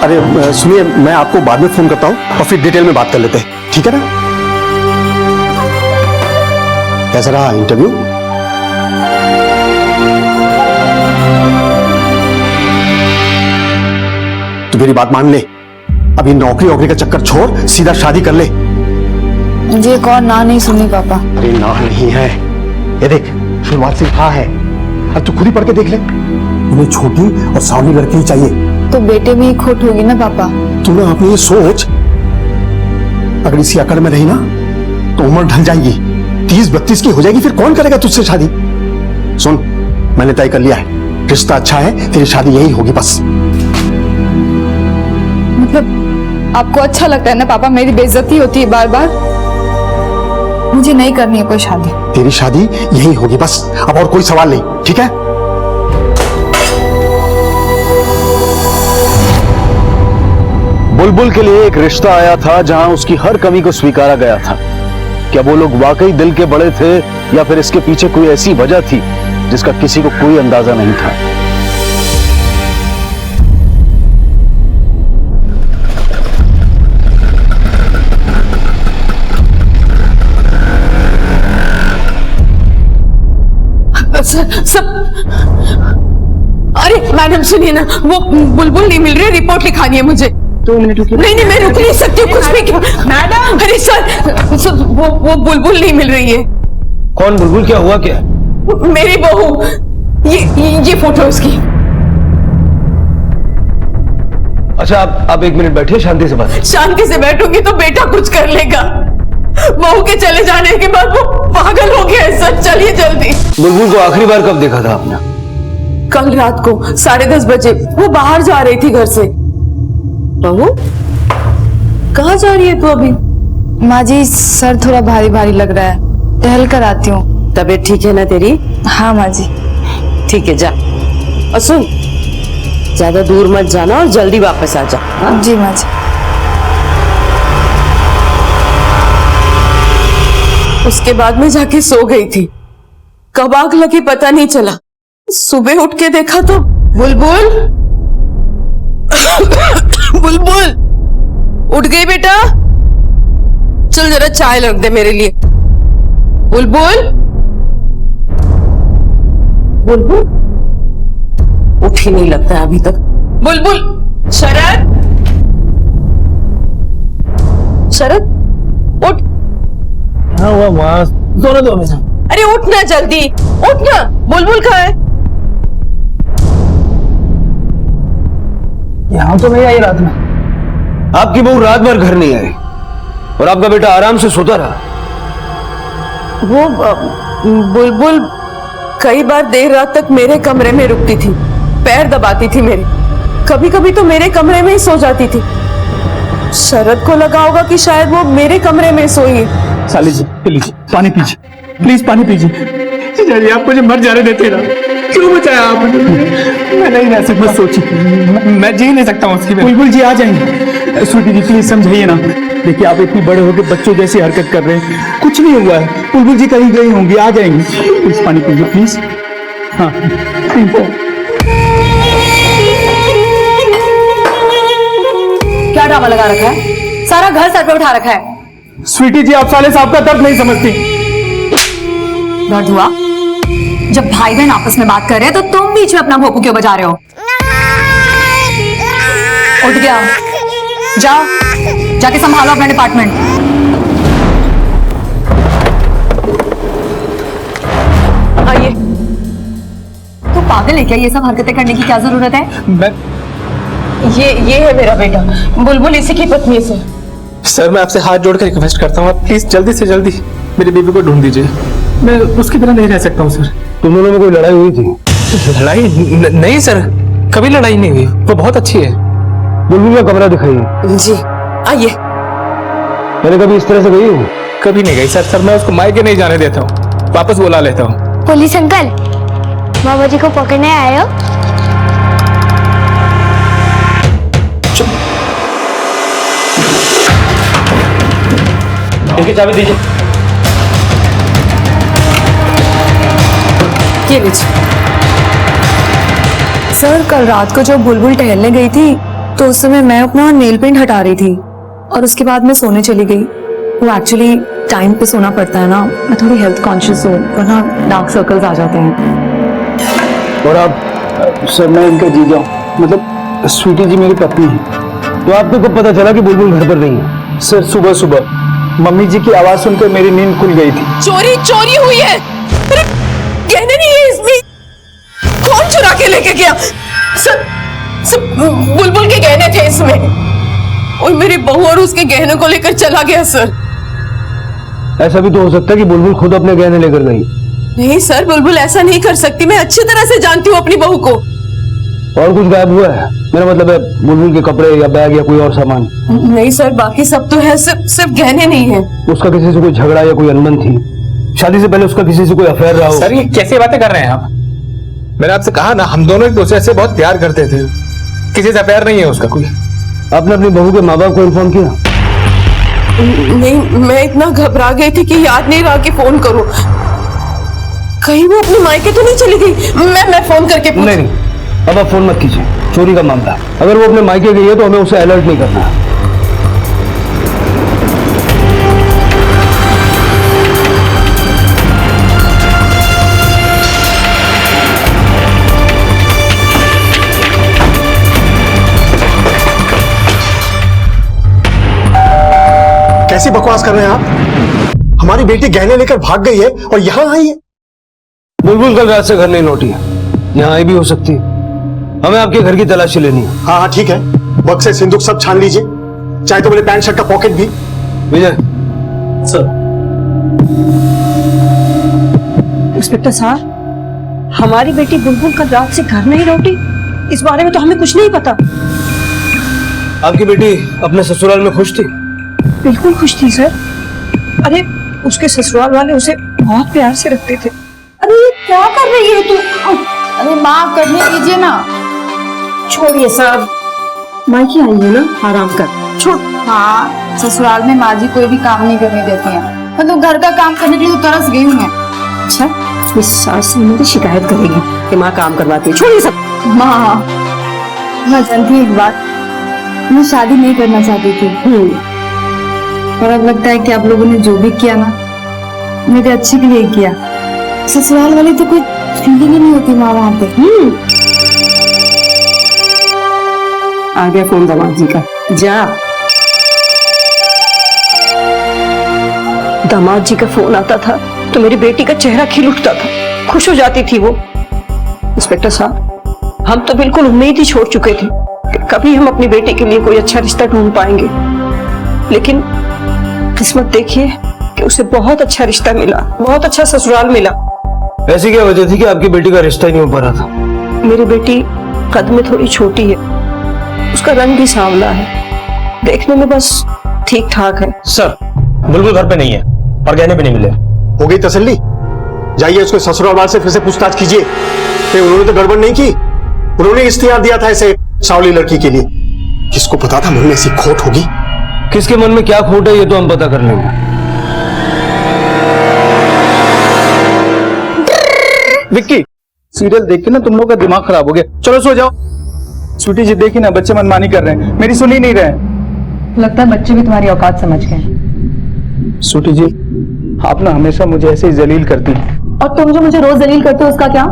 Speaker 7: अरे सुनिए, मैं आपको बाद में फोन करता हूँ और फिर डिटेल में बात कर लेते हैं, ठीक है ना? कैसा रहा इंटरव्यू? तो मेरी बात मान ले, अभी नौकरी वोकरी का चक्कर छोड़, सीधा शादी कर ले।
Speaker 10: मुझे एक और ना नहीं सुनी पापा।
Speaker 7: अरे ना नहीं है, ये देख शुरुआत से हाँ है। अब तू खुद ही पढ़ के देख ले। उन्हें छोटी और सावली लड़की ही चाहिए।
Speaker 10: तो बेटे में ही खोट होगी ना पापा।
Speaker 7: तू ना अपनी ये सोच, अगर इसी अकड़ में रही ना तो उम्र ढल जाएगी, 30-32 की हो जाएगी, फिर कौन करेगा तुझसे शादी? सुन, मैंने तय कर लिया है, रिश्ता अच्छा है, तेरी शादी यही होगी बस।
Speaker 10: मतलब आपको अच्छा लगता है ना पापा, मेरी बेइज्जती होती है बार बार? मुझे नहीं करनी है कोई शादी।
Speaker 7: तेरी शादी यही होगी बस, अब और कोई सवाल नहीं, ठीक है?
Speaker 3: बुलबुल के लिए एक रिश्ता आया था जहां उसकी हर कमी को स्वीकारा गया था। क्या वो लोग वाकई दिल के बड़े थे या फिर इसके पीछे कोई ऐसी वजह थी जिसका किसी को कोई अंदाजा नहीं था।
Speaker 2: सब अरे मैडम सुनिए ना, वो बुलबुल नहीं मिल रही, रिपोर्ट लिखानी है मुझे।
Speaker 1: 2 मिनट रुकिए।
Speaker 2: नहीं मैं रुक नहीं सकती हूँ, कुछ भी क्यों मैडम। अरे सर वो बुलबुल नहीं मिल रही है।
Speaker 9: कौन बुलबुल? क्या हुआ क्या?
Speaker 2: मेरी बहू, ये फोटो उसकी।
Speaker 9: अच्छा आप 1 मिनट बैठिए, शांति से बात।
Speaker 2: शांति से बैठूंगी तो बेटा कुछ कर लेगा। बहू के चले जाने के बाद वो पागल हो गया है सर। चलिए जल्दी।
Speaker 9: बुलबुल को आखिरी बार कब देखा था आपने?
Speaker 2: कल रात को 10:30 बजे। वो बाहर जा रही थी घर से। बहू कहाँ जा रही है तू अभी?
Speaker 12: माँ जी सर थोड़ा भारी भारी लग रहा है, टहल कर आती हूँ।
Speaker 2: तबीयत ठीक है ना तेरी?
Speaker 12: हाँ माँ जी।
Speaker 2: ठीक है जा। और सुन, ज्यादा दूर मत जाना और जल्दी वापस आ जा। हाँ?
Speaker 12: जी माँ जी।
Speaker 2: उसके बाद में जाके सो गई थी। कब आग लगी पता नहीं चला। सुबह उठ के देखा तो बुलबुल बुलबुल उठ गई बेटा। चल जरा चाय रख दे मेरे लिए। बुलबुल बुलबुल उठ ही नहीं लगता है अभी तक। बुलबुल शरद शरद उठ।
Speaker 9: हाँ हुआ माँ, दोनों दो में।
Speaker 2: अरे उठ ना जल्दी, उठ ना। बुलबुल कहाँ है?
Speaker 9: यहाँ तो नहीं आई रात में। आपकी बहू रात भर घर नहीं आई और आपका बेटा आराम से सोता रहा।
Speaker 2: वो बुलबुल कई बार देर रात तक मेरे कमरे में रुकती थी, पैर दबाती थी मेरे। कभी कभी तो मेरे कमरे में ही सो जाती थी। शरद को लगा होगा कि शायद वो मेरे कमरे में सोई है।
Speaker 5: साली जी प्लीज पानी पीजिए, प्लीज पानी पीजिए। जाइए, आप मुझे मर जाने देते ना। क्यों बचाया आपने? मैं नहीं रह सकता। सोचिए, मैं जी नहीं सकता हूँ उसकी। बुलबुल जी आ जाएंगे। स्वीटी जी प्लीज समझाइए ना। देखिए आप इतनी बड़े होकर बच्चों जैसी हरकत कर रहे हैं, कुछ नहीं हुआ है। बुलबुल जी कहीं गई होंगी, आ जाएंगी। प्लीज पानी पीजिए प्लीज। हाँ
Speaker 12: क्या ड्रामा लगा रखा है? सारा घर सर पे उठा रखा है।
Speaker 5: स्वीटी जी आप साले साहब का दर्द नहीं समझती।
Speaker 12: दर्द हुआ जब भाई बहन आपस में बात कर रहे हैं तो तुम बीच में अपना भोंपू क्यों बजा रहे हो? उठ गया, जाओ जाके संभालो अपना डिपार्टमेंट।
Speaker 2: आइए।
Speaker 12: तो पागल है क्या? ये सब हरकतें करने की क्या जरूरत है?
Speaker 2: ये है मेरा बेटा बुलबुल, इसी की पत्नी से।
Speaker 5: सर मैं आपसे हाथ जोड़कर रिक्वेस्ट करता हूँ, आप प्लीज जल्दी से जल्दी मेरी बेबी को ढूंढ दीजिए। मैं उसकी तरह नहीं रह सकता हूँ सर।
Speaker 3: तुम दोनों में कोई लड़ाई हुई थी?
Speaker 5: लड़ाई नहीं सर, कभी लड़ाई नहीं हुई। वो बहुत अच्छी है।
Speaker 3: बुलबुल का कमरा दिखाइए।
Speaker 2: जी आइए।
Speaker 3: मैंने कभी इस तरह से गई हूँ?
Speaker 5: कभी नहीं गई सर मैं उसको मायके नहीं जाने देता हूँ, वापस बुला लेता हूँ।
Speaker 13: पुलिस अंकल, बाबा जी को पकड़ने आए हो?
Speaker 9: देखिए चाबी दीजिए।
Speaker 2: ये लीजिए।
Speaker 12: सर कल रात को जब बुलबुल टहलने गई थी तो उस समय मैं अपना नेल पेंट हटा रही थी और उसके बाद मैं सोने चली गई। वो एक्चुअली टाइम पे सोना पड़ता है ना, मैं थोड़ी हेल्थ कॉन्शियस हूँ वरना डार्क सर्कल्स आ जाते हैं।
Speaker 3: और आप? सर मैं इनका जीजा हूँ, मतलब स्वीटी जी मेरी पत्नी है। तो आपको कब पता चला कि बुलबुल घर पर नहीं है?
Speaker 5: सर सुबह सुबह मम्मी जी की आवाज सुनकर मेरी नींद खुल गई थी।
Speaker 2: चोरी हुई है। अरे गहने नहीं है इसमें, कौन चुरा के लेके गया? सर बुलबुल के गहने थे इसमें और मेरी बहू और उसके गहने को लेकर चला गया सर।
Speaker 3: ऐसा भी तो हो सकता है कि बुलबुल खुद अपने गहने लेकर गई।
Speaker 2: नहीं सर, बुलबुल ऐसा नहीं कर सकती। मैं अच्छी तरह से जानती हूँ अपनी बहू को।
Speaker 3: और कुछ गायब हुआ है? मेरा मतलब है बुलबुल के कपड़े या बैग या कोई और सामान?
Speaker 2: नहीं सर, बाकी सब तो है, सिर्फ गहने नहीं है।
Speaker 3: उसका किसी से कोई झगड़ा या कोई अनबन थी? शादी से पहले उसका किसी से कोई अफेयर रहा हो?
Speaker 5: सर ये कैसी बातें कर रहे हैं आप? मैंने आपसे कहा ना, हम दोनों एक दूसरे से बहुत प्यार करते थे। किसी से अफेयर नहीं है उसका कोई।
Speaker 3: आपने अपनी बहू के माँ बाप को इन्फॉर्म किया?
Speaker 2: नहीं, मैं इतना घबरा गई थी कि याद नहीं रहा कि फोन करूं। कहीं वो अपने मायके तो नहीं चली गई? मैं फोन करके
Speaker 14: नहीं, अब आप फोन मत कीजिए, चोरी का मामला है। अगर वो अपने मायके गई है तो हमें उसे अलर्ट नहीं करना है।
Speaker 6: कैसी बकवास कर रहे हैं आप? हमारी बेटी गहने लेकर भाग गई है और यहाँ आई है।
Speaker 14: बुलबुल कल रात से घर नहीं लौटी है, यहाँ आई भी हो सकती है। हमें आपके घर की तलाशी लेनी है।
Speaker 6: हाँ हाँ ठीक है, बक्से सिंदूक सब छान लीजिए, चाहे तो मेरे पैंट शर्ट का पॉकेट भी।
Speaker 14: विजय
Speaker 2: सर। इंस्पेक्टर साहब, हमारी बेटी बुलबुल कल रात से घर नहीं लौटी, इस बारे में तो हमें कुछ नहीं पता।
Speaker 14: आपकी बेटी अपने ससुराल में खुश थी?
Speaker 2: बिल्कुल खुश थी सर। अरे उसके ससुराल वाले उसे बहुत प्यार से रखते थे। अरे ये क्या कर रही है तू?
Speaker 12: अरे माँ करने दीजिए ना।
Speaker 2: छोड़िए साहब, मायके आई है ना, आराम कर। छोड़।
Speaker 12: हाँ, ससुराल में माँ जी कोई भी काम नहीं करने देती हैं। मतलब घर का काम करने के लिए तो तरस गई हूँ मैं।
Speaker 2: अच्छा, इस सास से मेरी शिकायत करेगी कि माँ काम करवाती है। छोड़िए सब।
Speaker 12: माँ जानती है एक बात, मैं शादी नहीं करना चाहती थी, और अब लगता है कि आप लोगों ने जो भी किया ना, मेरे अच्छे के लिए किया। ससुराल वाली तो कोई फीलिंग ही नहीं होती माँ वहाँ पे।
Speaker 2: आ गया फोन दामाद जी का, जा। दामाद जी का फोन आता था तो मेरी बेटी का चेहरा खिल उठता था, खुश हो जाती थी वो। इंस्पेक्टर साहब, हम तो बिल्कुल उम्मीद ही छोड़ चुके थे कि कभी हम अपनी बेटी के लिए कोई अच्छा रिश्ता ढूंढ पाएंगे, लेकिन किस्मत देखिए कि उसे बहुत अच्छा रिश्ता मिला, बहुत अच्छा ससुराल मिला।
Speaker 14: ऐसी क्या वजह थी कि आपकी बेटी का रिश्ता ही नहीं हो पा रहा था?
Speaker 2: मेरी बेटी कद में थोड़ी छोटी है, उसका रंग भी सांवला है, देखने में बस ठीक ठाक है।
Speaker 9: सर, बुलबुल घर पे नहीं है और गहने भी नहीं मिले।
Speaker 6: हो गई तसल्ली? जाइए उसके ससुराल वाले से फिर से पूछताछ कीजिए कि उन्होंने तो गड़बड़ नहीं की, उन्होंने इख्तियार दिया था ऐसे सावली लड़की के लिए। किसको पता था मन में ऐसी खोट होगी?
Speaker 14: किसके मन में क्या खोट है ये तो हम पता कर लेंगे।
Speaker 15: विक्की, सीरियल देख के ना तुम लोग का दिमाग खराब हो गया। चलो सो जाओ। स्वीटी जी देखी ना, बच्चे मनमानी कर रहे हैं, मेरी सुन ही नहीं रहे।
Speaker 12: लगता है बच्चे भी तुम्हारी औकात समझ गए।
Speaker 15: स्वीटी जी, आप ना हमेशा मुझे ऐसे ही जलील करती हैं।
Speaker 12: और तुम जो मुझे रोज जलील करते हो उसका क्या?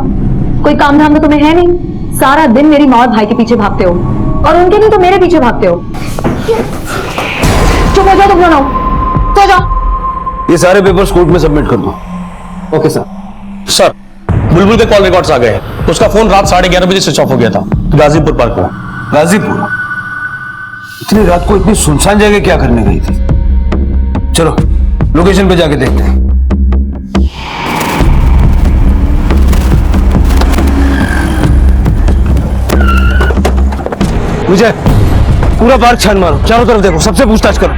Speaker 12: कोई काम धाम तो तुम्हें है नहीं, सारा दिन मेरी माँ और भाई के पीछे भागते हो, और उनके नहीं तो मेरे पीछे भागते हो। चुप हो जाओ, तुम बनाओ, तो जाओ।
Speaker 14: ये सारे पेपर्स कोर्ट में सबमिट कर दो।
Speaker 15: Okay sir.
Speaker 8: सर, बुलबुल के कॉल रिकॉर्ड्स आ गए हैं। उसका फोन रात 11:30 बजे स्विच ऑफ हो गया था, गाजीपुर पार्क में।
Speaker 14: गाजीपुर? इतनी रात को इतनी सुनसान जगह क्या करने गई थी? चलो लोकेशन पे जाके देखते हैं। विजय, पूरा पार्क छान मारो, चारों तरफ देखो, सबसे पूछताछ करो।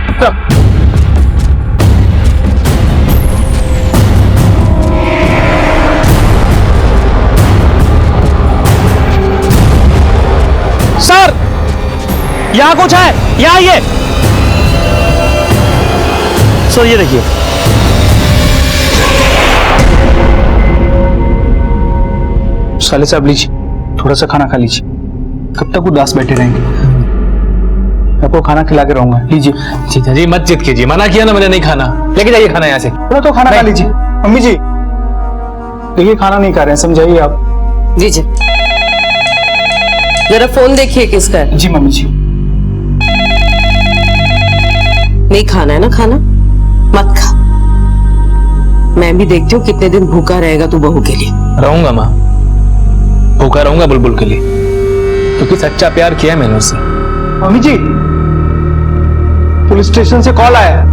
Speaker 8: सर, यहां कुछ है, यहां आइए। सर ये देखिए।
Speaker 15: साले साहब लीजिए, थोड़ा सा खाना खा लीजिए। कब तक उदास बैठे रहेंगे? आपको खाना खिला के रहूंगा, लीजिए।
Speaker 11: जीजा जी मत जिद कीजिए, मना किया ना मैंने नहीं खाना। लेके जाइए खाना यहाँ से।
Speaker 15: थोड़ा तो खाना खा लीजिए। मम्मी जी देखिए, खाना नहीं खा रहे हैं, समझाइए आप।
Speaker 2: जी जी, जरा फोन देखिए किसका है।
Speaker 15: जी मम्मी जी।
Speaker 2: नहीं खाना है ना खाना, मत खा। मैं भी देखती हूँ कितने दिन भूखा रहेगा तू बहू के लिए।
Speaker 11: रहूंगा माँ, भूखा रहूंगा बुलबुल के लिए, क्योंकि सच्चा प्यार किया है मैंने उससे।
Speaker 15: मम्मी जी, पुलिस स्टेशन से कॉल आया है,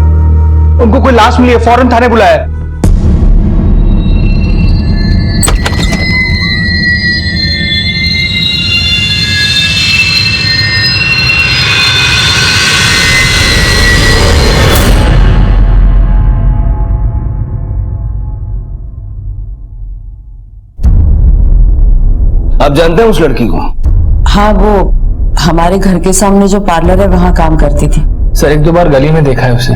Speaker 15: उनको कोई लाश मिली है, फौरन थाने बुलाया है।
Speaker 14: आप जानते हैं उस लड़की को?
Speaker 2: हाँ, वो हमारे घर के सामने जो पार्लर है वहाँ काम करती थी।
Speaker 11: सर, 1-2 बार गली में देखा है उसे।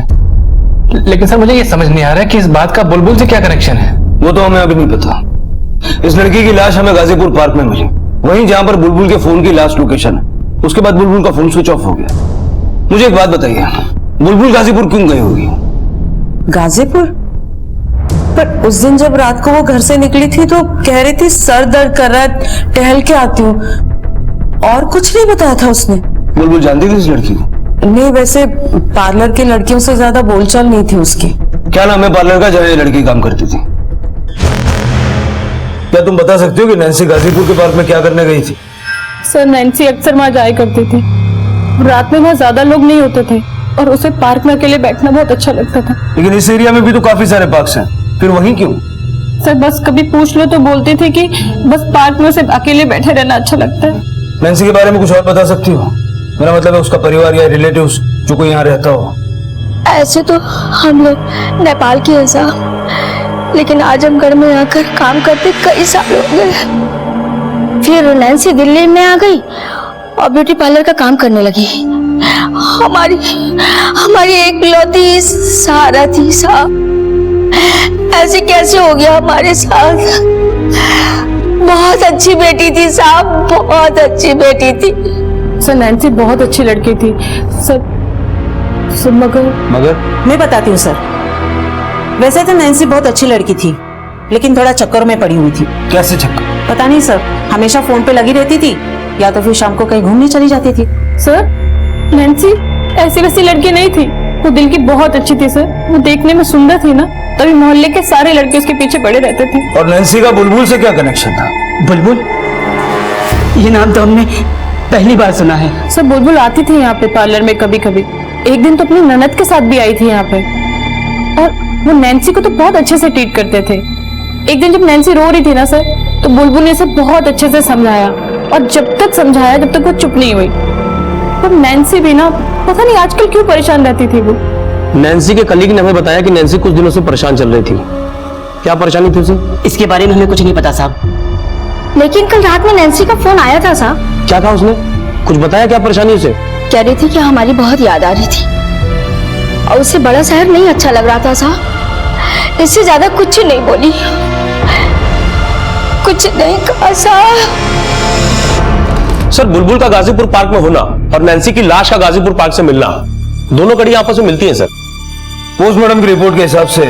Speaker 14: लेकिन सर मुझे ये समझ नहीं आ रहा है कि इस बात का बुलबुल से क्या कनेक्शन है।
Speaker 15: वो तो हमें अभी नहीं पता। इस लड़की की लाश हमें गाजीपुर पार्क में मिली, वहीं जहां पर बुलबुल के फोन की लास्ट लोकेशन है। उसके बाद बुलबुल का फोन स्विच ऑफ हो गया। मुझे एक बात बताइए, बुलबुल गाजीपुर क्यों गई होगी?
Speaker 2: गाजीपुर? पर उस दिन जब रात को वो घर से निकली थी तो कह रही थी सर दर्द कर रहा है, टहल के आती हूँ, और कुछ नहीं बताया था उसने।
Speaker 15: बुलबुल जानती थी इस लड़की को?
Speaker 2: नहीं, वैसे पार्लर की लड़कियों से ज्यादा बोलचाल नहीं थी उसकी।
Speaker 15: क्या नाम है पार्लर का जहाँ ये लड़की काम करती थी? क्या तुम बता सकते हो कि नैन्सी गाजीपुर के पार्क में क्या करने गई थी?
Speaker 12: सर नैन्सी अक्सर वहाँ जाया करती थी, रात में वहाँ ज्यादा लोग नहीं होते थे और उसे पार्क में अकेले बैठना बहुत अच्छा लगता था।
Speaker 15: लेकिन इस एरिया में भी तो काफी सारे पार्क्स हैं, फिर वहीं क्यों?
Speaker 12: सर बस कभी पूछ लो तो बोलती थी कि बस पार्क में उसे अकेले बैठे रहना अच्छा लगता है।
Speaker 15: नैन्सी के बारे में कुछ और बता सकती हो? मेरा मतलब है उसका परिवार या रिलेटिव्स जो कोई यहाँ रहता हो।
Speaker 13: ऐसे तो हम लोग नेपाल के हैं साहब, लेकिन आजमगढ़ में आकर काम करते कई साल हो गए। फिर नैन्सी दिल्ली में आ गई और ब्यूटी पार्लर का काम करने लगी। हमारी एक लौती सहारा थी साहब। ऐसे कैसे हो गया हमारे साथ? बहुत अच्छी बेटी थी साहब, बहुत अच्छी बेटी थी।
Speaker 12: सर नैन्सी बहुत अच्छी लड़की थी सर
Speaker 15: मगर
Speaker 2: मैं बताती हूँ सर। वैसे तो नैन्सी बहुत अच्छी लड़की थी, लेकिन थोड़ा चक्कर में पड़ी हुई थी।
Speaker 15: कैसे चक्कर?
Speaker 2: पता नहीं सर, हमेशा फोन पे लगी रहती थी या तो फिर शाम को कहीं घूमने चली जाती थी।
Speaker 12: सर नैन्सी ऐसी वैसी लड़की नहीं थी, वो दिल की बहुत अच्छी थी सर। वो देखने में सुंदर थी ना, तभी मोहल्ले के सारे लड़के उसके पीछे पड़े रहते थे।
Speaker 15: और नैन्सी का बुलबुल से क्या कनेक्शन था?
Speaker 16: बुलबुल? ये नाम तो हमने पहली बार सुना है।
Speaker 12: सर बुलबुल आती थी यहाँ पे पार्लर में कभी कभी। एक दिन तो अपनी ननद के साथ भी आई थी यहाँ पे, और वो नैन्सी को तो बहुत अच्छे से ट्रीट करते थे। एक दिन जब नैन्सी रो रही थी ना सर, तो बुलबुल ने इसे बहुत अच्छे से समझाया, और जब तक समझाया जब तक वो चुप नहीं हुई। पर नैन्सी भी ना पता नहीं आजकल क्यों परेशान रहती थी। वो
Speaker 16: नैन्सी के कलीग ने हमें बताया कि नैन्सी कुछ दिनों से परेशान चल रही थी। क्या परेशानी थी उसे? इसके बारे में हमें कुछ नहीं पता साहब।
Speaker 13: लेकिन कल रात में नैन्सी का फोन आया था साहब।
Speaker 16: क्या कहा उसने? कुछ बताया क्या परेशानी उसे?
Speaker 13: कह रही थी कि हमारी बहुत याद आ रही थी और उसे बड़ा शहर नहीं अच्छा लग रहा था साहब। इससे ज्यादा कुछ नहीं बोली, कुछ नहीं कहा साहब।
Speaker 16: सर बुलबुल का गाजीपुर पार्क में होना और नैन्सी की लाश का गाजीपुर पार्क से मिलना, दोनों कड़ी आपस में मिलती हैं सर।
Speaker 15: पोस्टमार्टम की रिपोर्ट के हिसाब से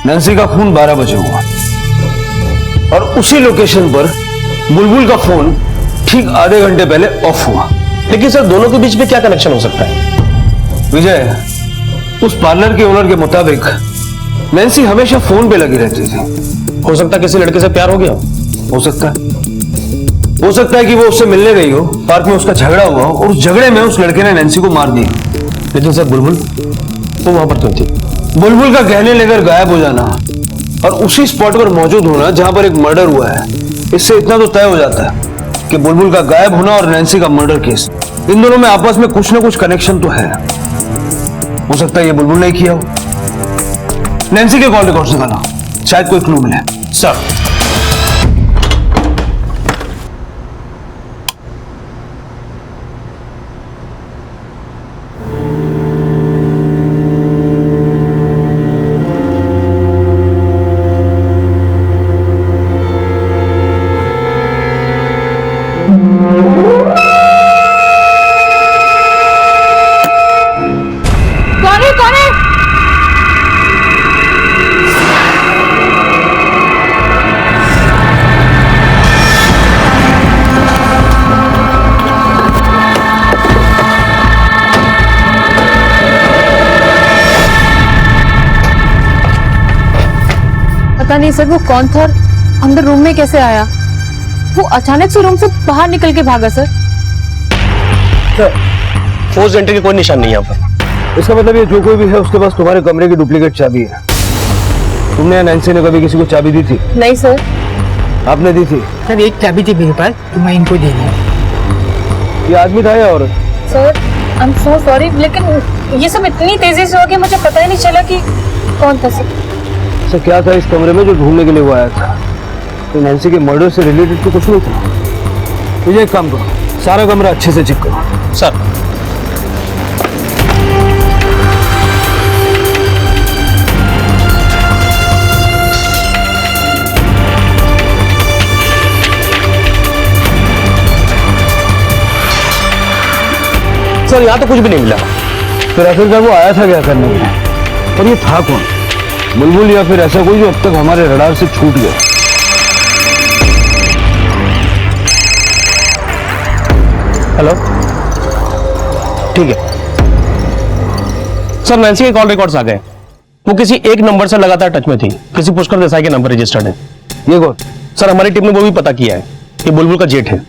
Speaker 15: नैन्सी का खून 12 बजे हुआ, और उसी लोकेशन पर बुलबुल का फोन ठीक आधे घंटे पहले ऑफ हुआ।
Speaker 16: लेकिन सर दोनों के बीच में क्या कनेक्शन हो सकता है?
Speaker 15: विजय, उस पार्लर के ओनर के मुताबिक नैन्सी हमेशा फोन पे लगी रहती थी।
Speaker 16: हो सकता है किसी लड़के से प्यार हो गया
Speaker 15: हो सकता है कि वो उससे मिलने गई हो, पार्क में उसका झगड़ा हुआ हो, और उस झगड़े में उस लड़के ने नैन्सी को मार दिया।
Speaker 16: लेकिन सर बुलबुल वो वहां पर क्यों थी?
Speaker 15: बुलबुल का गहने लेकर गायब हो जाना और उसी स्पॉट पर मौजूद होना जहां पर एक मर्डर हुआ है, इससे इतना तो तय हो जाता है कि बुलबुल का गायब होना और नैन्सी का मर्डर केस, इन दोनों में आपस में कुछ ना कुछ कनेक्शन तो है। हो सकता है ये बुलबुल ने किया हो। नैन्सी के कॉल रिकॉर्ड निकालो, शायद कोई क्लू मिले।
Speaker 16: सर
Speaker 12: पता नहीं सर वो कौन था, अंदर रूम में कैसे आया? वो अचानक से रूम से बाहर निकल के भागा सर।
Speaker 16: फोर्स एंट्री की कोई निशान नहीं यहाँ पर।
Speaker 15: इसका मतलब ये जो कोई भी है उसके पास तुम्हारे कमरे की डुप्लीकेट चाबी है। तुमने या नैन्सी ने कभी किसी को चाबी दी थी?
Speaker 12: नहीं सर।
Speaker 15: आपने दी थी?
Speaker 17: सर एक चाबी थी मेरे पास, तो मैं इनको दे दिया।
Speaker 15: ये आदमी था या औरत?
Speaker 12: Sir I am so sorry, लेकिन ये सब इतनी तेजी से हो गया मुझे पता ही नहीं चला कि कौन था सर।
Speaker 15: सर क्या था इस कमरे में जो ढूंढने के लिए वो आया था? तो नैन्सी के मर्डर से रिलेटेड तो कुछ नहीं था। मुझे एक काम करो, सारा कमरा अच्छे से चेक करो।
Speaker 16: सर सर यहाँ तो कुछ भी नहीं मिला।
Speaker 15: फिर आखिरकार वो आया था क्या करने के लिए? और ये था कौन? बुलबुल या फिर ऐसा कोई जो अब तक हमारे रडार से छूट गया?
Speaker 16: हेलो, ठीक है सर, नैन्सी के कॉल रिकॉर्ड्स आ गए। वो किसी एक नंबर से लगातार टच में थी, किसी पुष्कर देसाई के नंबर रजिस्टर्ड है।
Speaker 15: ये कौन?
Speaker 16: सर हमारी टीम ने वो भी पता किया है कि बुलबुल का जेठ है।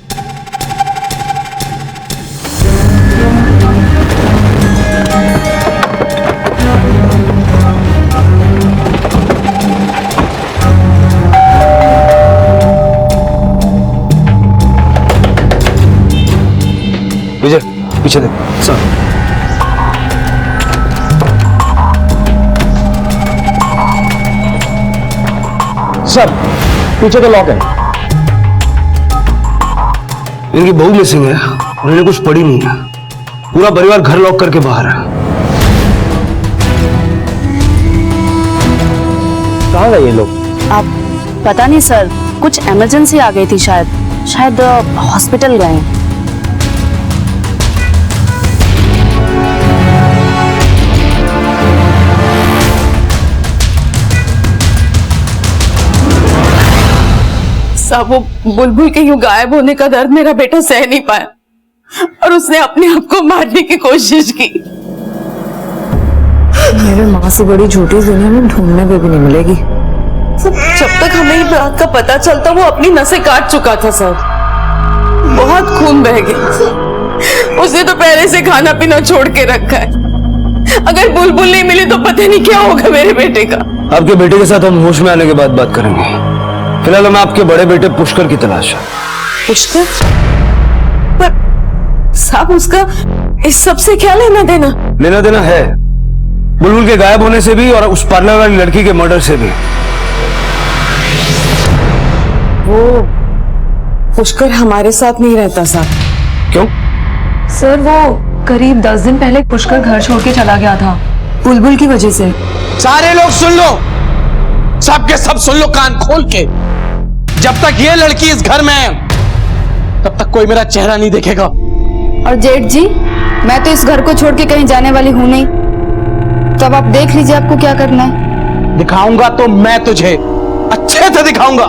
Speaker 15: विजय पीछे देख।
Speaker 16: सर सर पीछे तो लॉक है।
Speaker 15: इनकी बहू मिसिंग है और इन्हें कुछ पड़ी नहीं है। पूरा परिवार घर लॉक करके बाहर है।
Speaker 16: कहाँ गए ये लोग?
Speaker 10: आप पता नहीं सर, कुछ इमरजेंसी आ गई थी शायद हॉस्पिटल गए।
Speaker 2: साहब वो बुलबुल के यूं गायब होने का दर्द मेरा बेटा सह नहीं पाया और उसने अपने आप को मारने की कोशिश की।
Speaker 12: मेरे माँ से बड़ी झूठी दुनिया में ढूंढने पे भी नहीं मिलेगी।
Speaker 2: जब तक हमें ये बात का पता चलता वो अपनी नसें काट चुका था सर। बहुत खून बह गया। उसने तो पहले से खाना पीना छोड़ के रखा है। अगर बुलबुल नहीं मिली तो पता नहीं क्या होगा मेरे बेटे का।
Speaker 15: आपके बेटे के साथ हम होश में आने के बाद बात करेंगे। फिलहाल हमें आपके बड़े बेटे पुष्कर की तलाश है।
Speaker 2: पुष्कर? पर साहब उसका इस सब से क्या लेना देना?
Speaker 15: लेना देना है, बुलबुल के गायब होने से भी और उस पार्लर वाली लड़की के मर्डर से भी।
Speaker 2: वो पुष्कर हमारे साथ नहीं रहता साहब।
Speaker 15: क्यों?
Speaker 12: सर वो करीब 10 दिन पहले पुष्कर घर छोड़ के चला गया था बुलबुल की वजह से।
Speaker 14: सारे लोग सुन लो, सबके सब सुन लो कान खोल के। जब तक ये लड़की इस घर में है तब तक कोई मेरा चेहरा नहीं देखेगा।
Speaker 10: और जेठ जी, मैं तो इस घर को छोड़ के कहीं जाने वाली हूं नहीं, तो अब आप देख लीजिए आपको क्या करना है।
Speaker 14: दिखाऊंगा तो मैं तुझे अच्छे से दिखाऊंगा।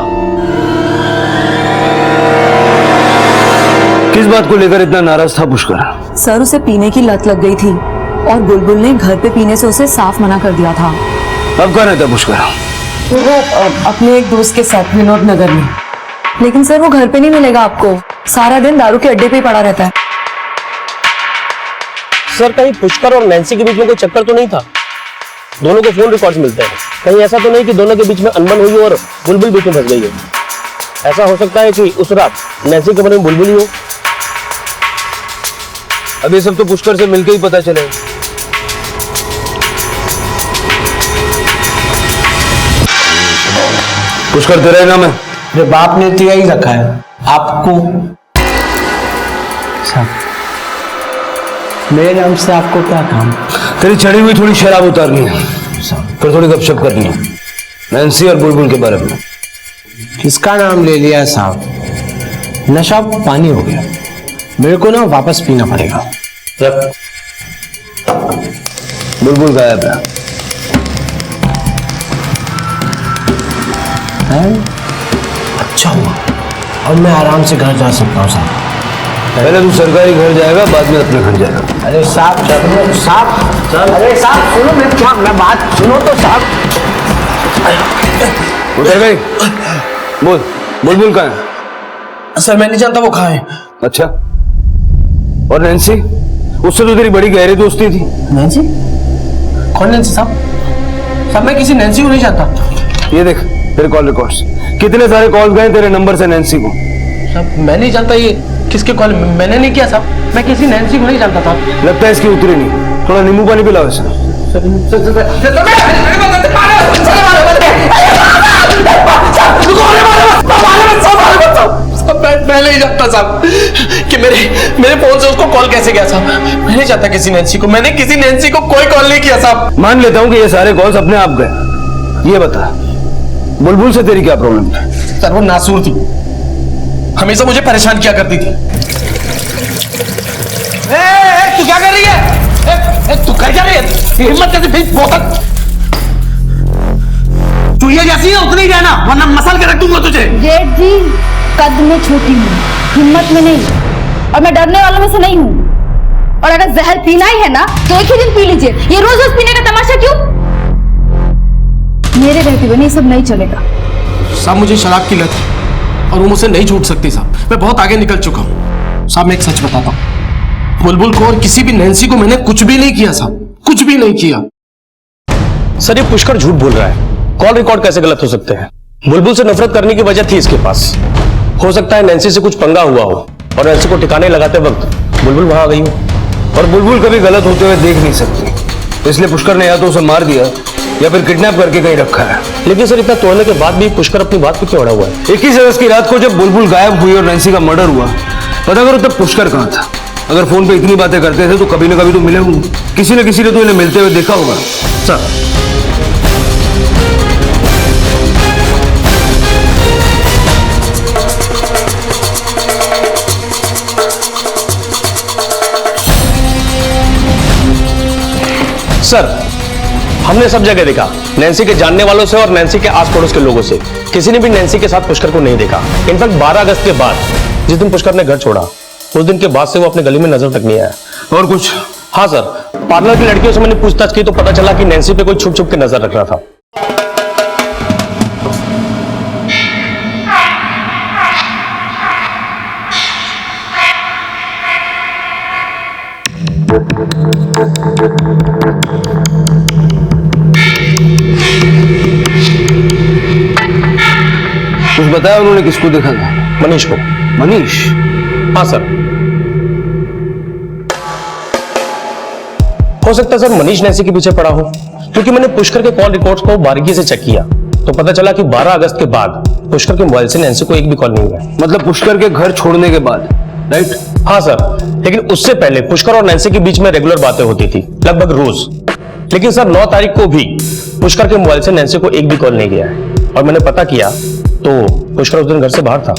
Speaker 15: किस बात को लेकर इतना नाराज था पुष्कर?
Speaker 12: सर उसे पीने की लत लग गई थी और बुलबुल ने घर पे पीने से उसे साफ मना कर दिया था।
Speaker 15: अब कहाँ रहता पुष्कर?
Speaker 2: वो अपने एक दोस्त के साथ विनोद नगर में।
Speaker 12: लेकिन सर वो घर पे नहीं मिलेगा आपको, सारा दिन दारू के अड्डे पे ही पड़ा रहता है।
Speaker 16: सर कहीं पुष्कर और नैन्सी के बीच में कोई चक्कर तो नहीं था? दोनों को फोन रिकॉर्ड्स मिलते हैं, कहीं ऐसा तो नहीं कि दोनों के बीच में अनबन हुई और बुलबुल बीच में फंस गई है? ऐसा हो सकता है कि उस रात नैन्सी के बारे में बुलबुल ही हो।
Speaker 15: अब ये सब तो पुष्कर से मिलकर ही पता चलेगा। पुष्कर तेरा ही नाम है?
Speaker 14: मेरे बाप ने तो यही रखा है। आपको मेरे नाम से आपको क्या काम?
Speaker 15: तेरी चढ़ी हुई थोड़ी शराब उतारनी है, फिर थोड़ी गपशप करनी है नैन्सी और बुलबुल के बारे में।
Speaker 14: किसका नाम ले लिया साहब? नशा पानी हो गया, मेरे को ना वापस पीना पड़ेगा।
Speaker 15: बुलबुल गायब है।
Speaker 14: अच्छा हुआ, अब मैं आराम से घर जा सकता हूँ साहब।
Speaker 15: पहले तू सरकारी घर जाएगा, बाद में अपने घर जाएगा।
Speaker 14: अरे साहब अरे साहब सुनो, मैं बात सुनो तो साहब।
Speaker 15: उतर गई? बोल, बुलबुल कहाँ है?
Speaker 14: सर मैं नहीं जानता वो कहाँ है।
Speaker 15: अच्छा, और नैन्सी? उससे तो तेरी बड़ी गहरी दोस्ती थी।
Speaker 14: नैन्सी? कौन नैन्सी साहब? साहब मैं किसी नैन्सी को नहीं जानता।
Speaker 15: ये देख तेरे कॉल रिकॉर्ड्स, कितने सारे कॉल गए तेरे नंबर से नैन्सी को।
Speaker 14: साहब मैं नहीं जानता ये किसके कॉल, मैंने नहीं किया साहब, मैं किसी नैन्सी को नहीं जानता था।
Speaker 15: लगता है इसकी उतरी नहीं, थोड़ा नींबू पानी पिलाओ इसे।
Speaker 14: मैं नहीं जानता साहब कि मेरे फोन से उसको कॉल कैसे गया साहब। मैं नहीं जानता किसी नैन्सी को, मैंने किसी नैन्सी को कोई कॉल नहीं किया साहब।
Speaker 15: मान लेता हूँ कि ये सारे कॉल्स अपने आप गए। ये बता, बुलबुल से तेरी क्या प्रॉब्लम था?
Speaker 14: सर वो नासूर थी, हमेशा मुझे परेशान किया करती थी। तू क्या कर रही है? तू क्या कर रही है? हिम्मत कैसे फिर बोतल तू ये जैसी है उतनी ही रहना, वरना मसल के रख दूंगा तुझे।
Speaker 10: जेठ जी, कद में छोटी हूँ, हिम्मत में नहीं, और मैं डरने वालों में से नहीं हूँ। और अगर जहर पीना ही है ना तो एक ही दिन पी लीजिए, ये रोज रोज पीने का तमाशा क्यों? मेरे रहते हुए ये सब नहीं चलेगा।
Speaker 14: साहब मुझे शराब की लत है और वो मुझसे नहीं छूट सकती साहब, मैं बहुत आगे निकल चुका हूँ। साहब मैं एक सच बताता हूँ, बुलबुल को और किसी भी नैन्सी को मैंने कुछ भी नहीं किया साहब, कुछ भी नहीं किया।
Speaker 16: सर ये पुष्कर झूठ बोल रहा है, कॉल रिकॉर्ड कैसे गलत हो सकते हैं? बुलबुल से नफरत करने की वजह थी इसके पास। हो सकता है नैन्सी से कुछ पंगा हुआ हो और नैन्सी को ठिकाने लगाते वक्त बुलबुल वहां आ गई हो।
Speaker 15: और बुलबुल कभी गलत होते हुए देख नहीं सकती, इसलिए पुष्कर ने या तो उसे मार दिया या फिर किडनैप करके कहीं रखा है।
Speaker 16: लेकिन सर इतना तोड़ने के बाद भी पुष्कर अपनी बात पे क्यों अड़ा हुआ है?
Speaker 15: 21 अगस्त की रात को जब बुलबुल गायब हुई और नैन्सी का मर्डर हुआ, पता करो तब पुष्कर कहाँ था। अगर फोन पे इतनी बातें करते थे तो कभी ना कभी तो मिले होंगे, किसी न किसी ने तो इन्हें मिलते हुए देखा होगा।
Speaker 16: सर सर हमने सब जगह देखा, नैन्सी के जानने वालों से और नैन्सी के आस पड़ोस के लोगों से, किसी ने भी नैन्सी के साथ पुष्कर को नहीं देखा। इनफैक्ट 12 अगस्त के बाद जिस दिन पुष्कर ने घर छोड़ा उस दिन के बाद से वो अपने गली में नजर तक नहीं आया।
Speaker 15: और कुछ?
Speaker 16: हाँ सर, पार्लर की लड़कियों से मैंने पूछताछ की तो पता चला कि नैन्सी पे कोई छुप छुप के नजर रख रहा था।
Speaker 15: कुछ बताया उन्होंने किसको देखा था?
Speaker 16: मनीष को।
Speaker 15: मनीष?
Speaker 16: हाँ सर, हो सकता है सर मनीष नैन्सी के पीछे पड़ा हो, क्योंकि मैंने पुष्कर के कॉल रिकॉर्ड्स को बारीकी से चेक किया तो पता चला कि 12 अगस्त के बाद पुष्कर के मोबाइल से नैन्सी को एक भी कॉल नहीं हुआ।
Speaker 15: मतलब पुष्कर के घर छोड़ने के बाद, राइट?
Speaker 16: हाँ सर, लेकिन उससे पहले पुष्कर और नैन्सी के बीच में रेगुलर बातें होती थी, लगभग रोज। लेकिन सर 9 तारीख को भी पुष्कर के मोबाइल से नैन्सी को एक भी कॉल नहीं गया है, और मैंने पता किया तो पुष्कर उस दिन घर से बाहर था।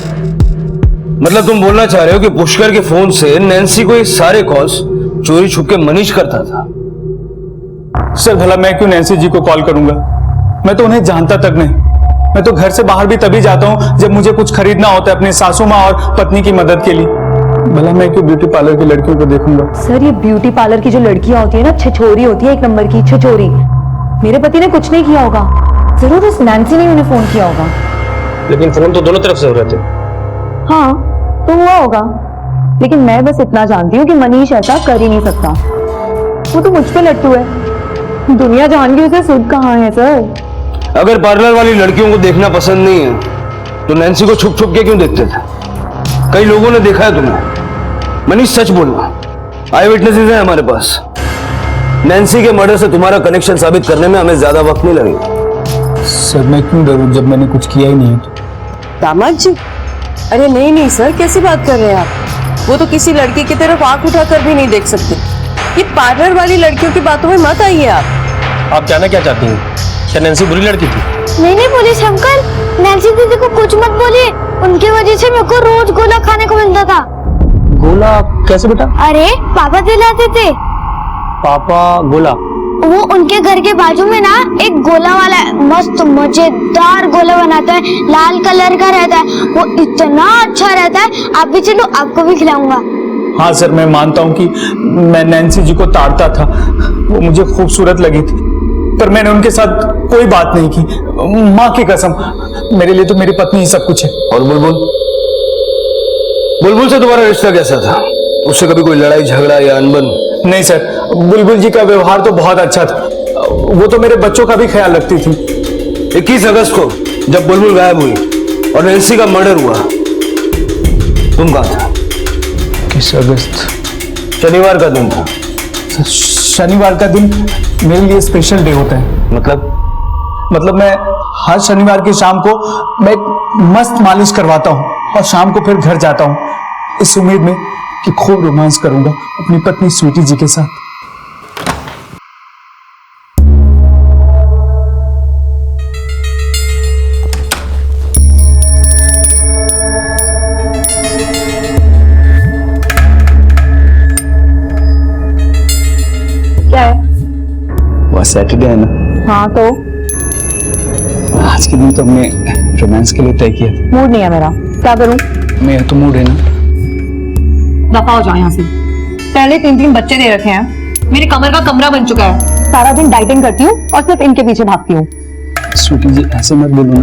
Speaker 15: मतलब तुम बोलना चाह रहे हो कि पुष्कर के फोन से नैन्सी को ये सारे कॉल्स चोरी छुप के मनीष करता था?
Speaker 5: सर भला मैं क्यों नैन्सी जी को कॉल करूंगा? मैं तो उन्हें जानता तक नहीं। मैं तो घर से बाहर भी तभी जाता हूं जब मुझे कुछ खरीदना होता है अपनी सासू माँ और पत्नी की मदद के लिए। भला मैं क्यों ब्यूटी पार्लर की लड़कियों को देखूंगा?
Speaker 12: सर ये ब्यूटी पार्लर की जो लड़कियां होती है ना, छछोरी होती है, 1 नंबर की छछोरी। मेरे पति ने कुछ नहीं किया होगा, जरूर उस नैन्सी ने उन्हें फोन किया होगा।
Speaker 16: लेकिन फोन तो दोनों तरफ से हो रहे थे।
Speaker 12: हाँ तो हुआ होगा, लेकिन मैं बस इतना जानती हूँ कि मनीष ऐसा कर ही नहीं सकता। वो तो मुझ पे लट्टू है, दुनिया जान के उसे सुध कहाँ है सर।
Speaker 15: अगर पार्लर वाली लड़कियों को देखना पसंद नहीं है तो नैन्सी को छुप छुप के क्यों देखते थे? कई लोगों ने देखा है तुम्हें। मनीष सच बोलना, आई विटनेसेस हैं हमारे पास। नैन्सी के मर्डर से तुम्हारा कनेक्शन साबित करने में हमें ज्यादा वक्त नहीं लगेगा।
Speaker 5: सर मैं क्यों डरूं जब मैंने कुछ किया ही नहीं है?
Speaker 2: दामाद जी, अरे नहीं नहीं सर, कैसी बात कर रहे हैं आप? वो तो किसी लड़की की तरफ आंख उठाकर भी नहीं देख सकते। ये पार्लर वाली लड़कियों की बातों में मत आइए आप
Speaker 16: जानना क्या चाहती हैं? क्या नैन्सी बुरी लड़की थी?
Speaker 13: नहीं पुलिस अंकल, नैन्सी दीदी को कुछ मत बोलिए, उनकी वजह से मेरे को रोज गोला खाने को मिलता था।
Speaker 16: गोला कैसे बेटा?
Speaker 13: अरे पापा दिलाते थे।
Speaker 16: पापा गोला?
Speaker 13: वो उनके घर के बाजू में ना एक गोला वाला है, मस्त मजेदार गोला बनाता है, लाल कलर का रहता है, वो इतना अच्छा रहता है। आप भी चलो, आपको भी खिलाऊंगा।
Speaker 5: हाँ सर, मैं मानता हूँ कि मैं नैन्सी जी को ताड़ता था, वो मुझे खूबसूरत लगी थी, पर मैंने उनके साथ कोई बात नहीं की। माँ की कसम, मेरे लिए तो मेरी पत्नी ही सब कुछ है।
Speaker 15: और बुलबुल? बुलबुल से तुम्हारा रिश्ता कैसा था? उससे कभी कोई लड़ाई झगड़ा या अनबन?
Speaker 5: नहीं सर, बुलबुल जी का व्यवहार तो बहुत अच्छा था, वो तो मेरे बच्चों का भी ख्याल रखती थी।
Speaker 15: 21 अगस्त को जब बुलबुल गायब हुई और नैन्सी का मर्डर हुआ, तुम कहाँ था?
Speaker 5: 21 अगस्त
Speaker 15: शनिवार का दिन था।
Speaker 5: शनिवार का दिन मेरे लिए स्पेशल डे होता है। मतलब मैं हर शनिवार की शाम को मैं एक मस्त मालिश करवाता हूँ और शाम को फिर घर जाता हूँ इस उम्मीद में कि खूब रोमांस करूंगा अपनी पत्नी स्वीटी जी के साथ।
Speaker 3: सैटरडे है ना?
Speaker 12: हाँ तो
Speaker 3: आज के दिन तो हमने रोमांस के लिए तय किया था।
Speaker 12: मूड नहीं है मेरा, क्या करूं?
Speaker 3: मेरा तो मूड है ना।
Speaker 12: दफा हो जाओ यहाँ से। पहले 3 बच्चे दे रखे हैं, मेरी कमर का कमरा बन चुका है। सारा दिन डाइटिंग करती हूँ और सिर्फ इनके पीछे भागती हूँ।
Speaker 3: स्वीटी जी ऐसे मत बोलो ना,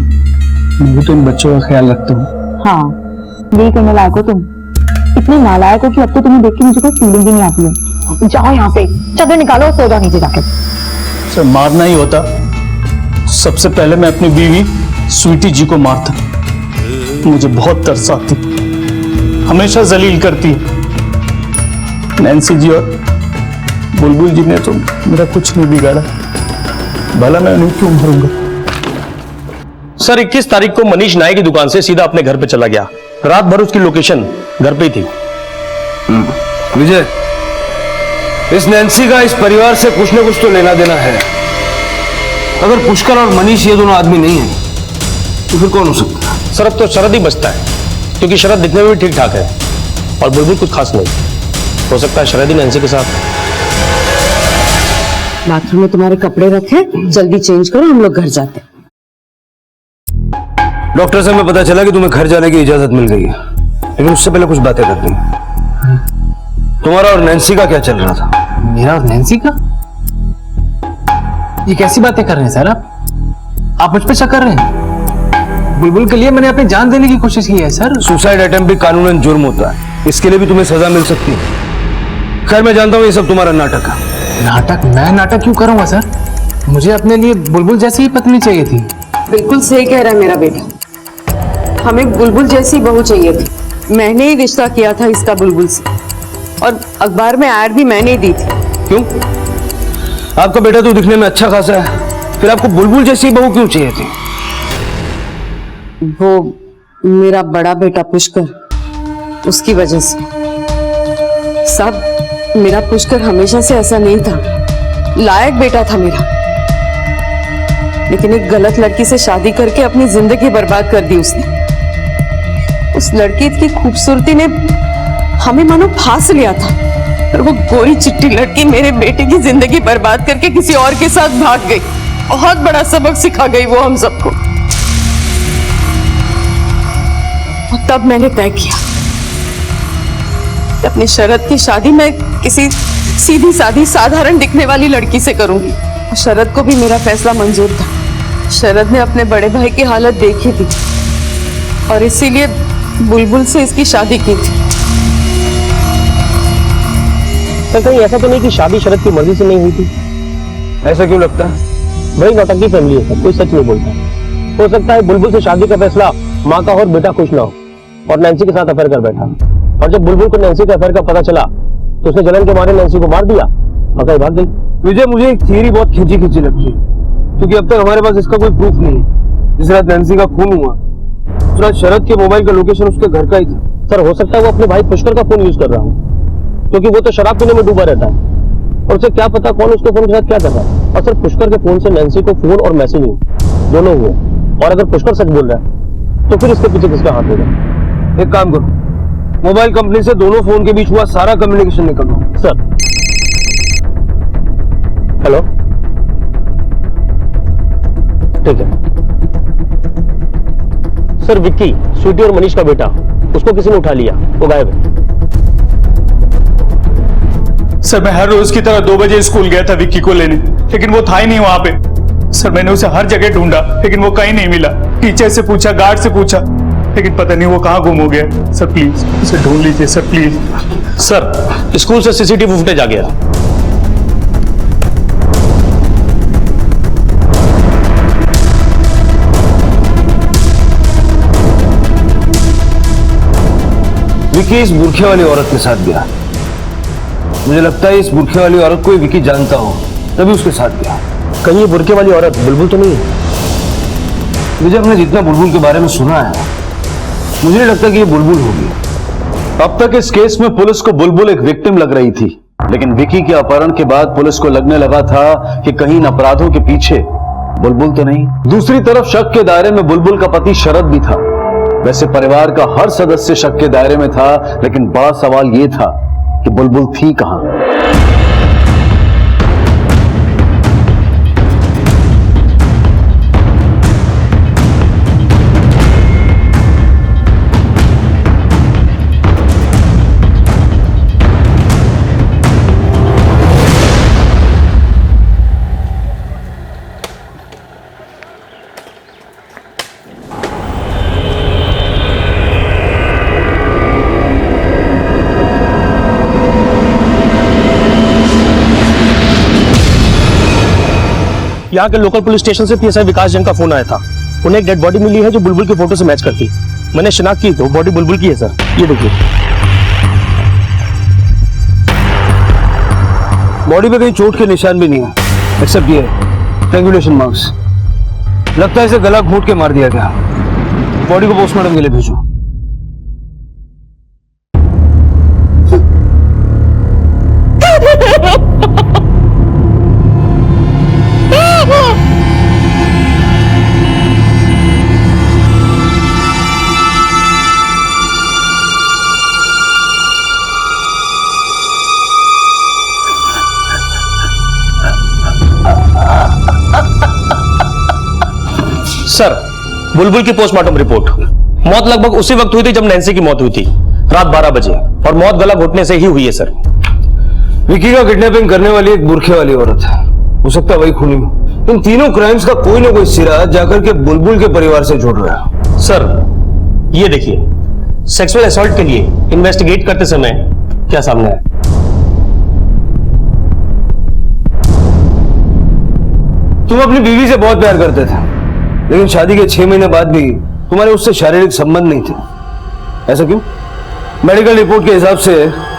Speaker 3: मैं भी तो इन बच्चों का ख्याल रखता हूँ।
Speaker 12: हाँ, यही करने लायक हो तुम। इतने नालायक हो कि अब तो तुम्हें देख के मुझे कोई फीलिंग भी नहीं आती है। जाओ यहाँ से, चादर निकालो और सो जाओ नीचे जाके।
Speaker 3: सर मारना ही होता, सबसे पहले मैं अपनी बीवी स्वीटी जी को मारता। मुझे बहुत तरस आती, हमेशा जलील करती। नैन्सी जी और बुलबुल जी ने तो मेरा कुछ नहीं बिगाड़ा, भला मैं उन्हें क्यों मारूंगा?
Speaker 16: सर 21 तारीख को मनीष नाई की दुकान से सीधा अपने घर पे चला गया। रात भर उसकी लोकेशन घर पे ही थी।
Speaker 15: विजय, इस नैन्सी का इस परिवार से कुछ न कुछ तो लेना देना है। अगर पुष्कर और मनीष ये दोनों आदमी नहीं है तो फिर कौन हो सकता है?
Speaker 16: सर अब तो शरद ही बचता है, क्योंकि शरद दिखने में भी ठीक ठाक है और बुलबुल कुछ खास नहीं। हो सकता है शरद ही नैन्सी के साथ।
Speaker 2: बाथरूम में तुम्हारे कपड़े रखे, जल्दी चेंज करो, हम लोग घर जाते हैं।
Speaker 15: डॉक्टर से हमें पता चला कि तुम्हें घर जाने की इजाजत मिल गई है, लेकिन उससे पहले कुछ बातें करनी है। तुम्हारा और नैन्सी का क्या चल रहा था?
Speaker 14: मेरा और नैन्सी का? ये कैसी बातें कर रहे हैं सर आप मुझ पे शक कर रहे हैं? बुलबुल के लिए मैंने अपनी जान देने की कोशिश की है सर।
Speaker 15: सुसाइड अटेम्प्ट भी कानूनन जुर्म होता है, इसके लिए भी तुम्हें सजा मिल सकती है। खैर मैं जानता हूं ये सब तुम्हारा नाटक है।
Speaker 14: नाटक? मैं नाटक क्यों करूंगा सर? मुझे अपने लिए बुलबुल जैसी ही पत्नी चाहिए थी।
Speaker 2: बिल्कुल सही कह रहा है मेरा बेटा, हमें बुलबुल जैसी बहू चाहिए थी। मैंने ही रिश्ता किया था इसका बुलबुल से, और अखबार में ऐड भी मैंने ही दी थी।
Speaker 15: क्यों? आपका बेटा तो दिखने में अच्छा खासा है, फिर आपको बुलबुल जैसी बहू क्यों चाहिए थी?
Speaker 2: वो मेरा बड़ा बेटा पुष्कर, उसकी वजह से। सब मेरा पुष्कर हमेशा से ऐसा नहीं था, लायक बेटा था मेरा, लेकिन एक गलत लड़की से शादी करके अपनी जिंदगी बर्बाद कर दी उसने। उस लड़की की खूबसूरती ने हमें मानो फांस लिया था, और वो गोरी चिट्टी लड़की मेरे बेटे की जिंदगी बर्बाद करके किसी और के साथ भाग गई। बहुत बड़ा सबक सिखा गई वो हम सबको। और तब मैंने तय किया कि अपनी शरद की शादी मैं किसी सीधी सादी साधारण दिखने वाली लड़की से करूंगी। शरद को भी मेरा फैसला मंजूर था। शरद ने अपने बड़े भाई की हालत देखी थी और इसीलिए बुलबुल से इसकी शादी की थी।
Speaker 16: तो कहीं ऐसा तो नहीं कि शादी शरद की मर्जी से नहीं हुई थी?
Speaker 15: ऐसा क्यों लगता है?
Speaker 16: भाई नौटंकी फैमिली है सर, कोई सच नहीं बोलता। हो सकता है बुलबुल से शादी का फैसला माँ का और बेटा खुश ना हो और नैन्सी के साथ अफेयर कर बैठा, और जब बुलबुल को नैन्सी के अफेयर का पता चला तो उसने जलन के मारे नैन्सी को मार दिया और कहीं भाग गई।
Speaker 15: विजय, मुझे एक थियरी बहुत खींची खींची लगती है, क्योंकि अब तक हमारे पास इसका कोई प्रूफ नहीं है। जिस रात नैन्सी का खून हुआ उस रात शरद के मोबाइल का लोकेशन उसके घर का ही था।
Speaker 16: सर हो सकता है वो अपने भाई पुष्कर का फोन यूज कर रहा हो, क्योंकि वो तो शराब पीने में डूबा रहता है और उसे क्या पता कौन उसके फोन के साथ क्या कर रहा है। और सर पुष्कर के फोन से नैन्सी को फोन और मैसेजिंग दोनों हुए, और अगर पुष्कर सच बोल रहा है तो फिर इसके पीछे किसका हाथ होगा?
Speaker 15: एक काम करो, मोबाइल कंपनी से दोनों फोन के बीच हुआ सारा कम्युनिकेशन निकालो।
Speaker 16: सर हेलो, ठीक है सर। विक्की, स्वीटी और मनीष का बेटा, उसको किसी ने उठा लिया, वो गायब है।
Speaker 3: सर मैं हर रोज की तरह 2 बजे स्कूल गया था विक्की को लेने, लेकिन वो था ही नहीं वहां पे। सर मैंने उसे हर जगह ढूंढा, लेकिन वो कहीं नहीं मिला। टीचर से पूछा, गार्ड से पूछा, लेकिन पता नहीं वो कहाँ गुम हो गया। सर प्लीज उसे ढूंढ लीजिए सर, प्लीज।
Speaker 16: सर स्कूल से सीसीटीवी फुटेज आ गया।
Speaker 15: विकी इस बुरखे वाली औरत के साथ गया। मुझे लगता है इस बुरखे वाली औरत को विकी जानता हो, तभी उसके साथ गया।
Speaker 16: कहीं ये बुरखे वाली औरत बुलबुल तो नहीं है?
Speaker 15: मुझे हमने जितना बुलबुल के बारे में सुना है, मुझे नहीं लगता कि ये बुलबुल होगी।
Speaker 3: अब तक इस केस में पुलिस को बुलबुल एक विक्टिम लग रही थी, लेकिन विकी के अपहरण के बाद पुलिस को लगने लगा था कि कहीं इन अपराधों के पीछे बुलबुल तो नहीं। दूसरी तरफ शक के दायरे में बुलबुल का पति शरद भी था। वैसे परिवार का हर सदस्य शक के दायरे में था, लेकिन बड़ा सवाल यह था कि बुलबुल थी कहां।
Speaker 16: यहाँ के लोकल पुलिस स्टेशन से पीएसआई विकास जैन का फोन आया था। उन्हें एक डेड बॉडी मिली है जो बुलबुल की फोटो से मैच करती। मैंने शिनाख्त की तो बॉडी बुलबुल की है सर। ये देखिए।
Speaker 15: बॉडी पे कहीं चोट के निशान भी नहीं है, एक्सेप्ट ये स्ट्रैंगुलेशन मार्क्स। लगता है इसे गला घोंट के मार दिया गया। बॉडी को पोस्टमार्टम के लिए भेजो।
Speaker 16: सर, बुलबुल की पोस्टमार्टम रिपोर्ट। मौत लगभग उसी वक्त हुई थी जब नैन्सी की मौत हुई थी, रात 12 बजे, और मौत गला घोटने से ही हुई है सर।
Speaker 15: विकी का किडनैपिंग करने वाली एक बुरखे वाली औरत है, हो सकता है वही खूनी हो। इन तीनों क्राइम्स का कोई ना कोई सिरा जाकर के बुलबुल के परिवार से जुड़ रहा है।
Speaker 16: सर, ये देखिए, सेक्सुअल असॉल्ट के लिए इन्वेस्टिगेट करते समय क्या सामने है।
Speaker 15: तुम अपनी बीवी से बहुत प्यार करते थे, लेकिन शादी के 6 महीने बाद भी तुम्हारे उससे शारीरिक संबंध नहीं थे। ऐसा क्यों? मेडिकल रिपोर्ट के हिसाब से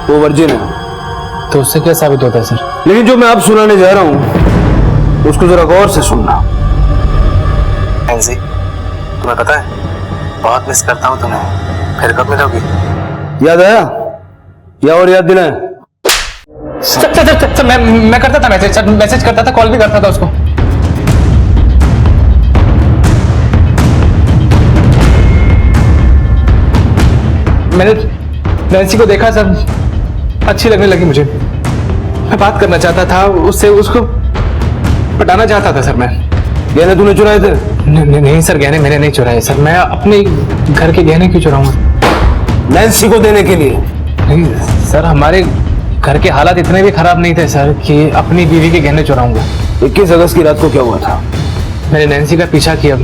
Speaker 15: वो वर्जिन है।
Speaker 17: तो उससे क्या साबित होता है सर?
Speaker 15: लेकिन जो मैं अब सुनाने जा रहा हूं उसको जरा गौर से सुनना।
Speaker 9: नैन्सी, तुम्हें पता है बहुत मिस करता हूँ तुम्हें। फिर कब मिलोगी?
Speaker 15: याद आया या और याद दिलाएं?
Speaker 17: सर, मैं करता था मैसेज सर, मैसेज करता था, कॉल भी करता था उसको। मैंने नैन्सी को देखा सर, अच्छी लगने लगी मुझे। मैं बात करना चाहता था उससे, उसको पटाना चाहता था सर। मैं
Speaker 15: गहने तूने चुराए थे?
Speaker 17: नहीं सर, गहने मैंने नहीं चुराए सर। मैं अपने घर के गहने क्यों चुराऊंगा?
Speaker 15: नैन्सी को देने के लिए?
Speaker 17: नहीं सर, हमारे घर के हालात इतने भी खराब नहीं थे सर कि अपनी बीवी के गहने चुराऊंगा।
Speaker 15: 21 अगस्त की रात को क्या हुआ था?
Speaker 17: मैंने नैन्सी का पीछा किया,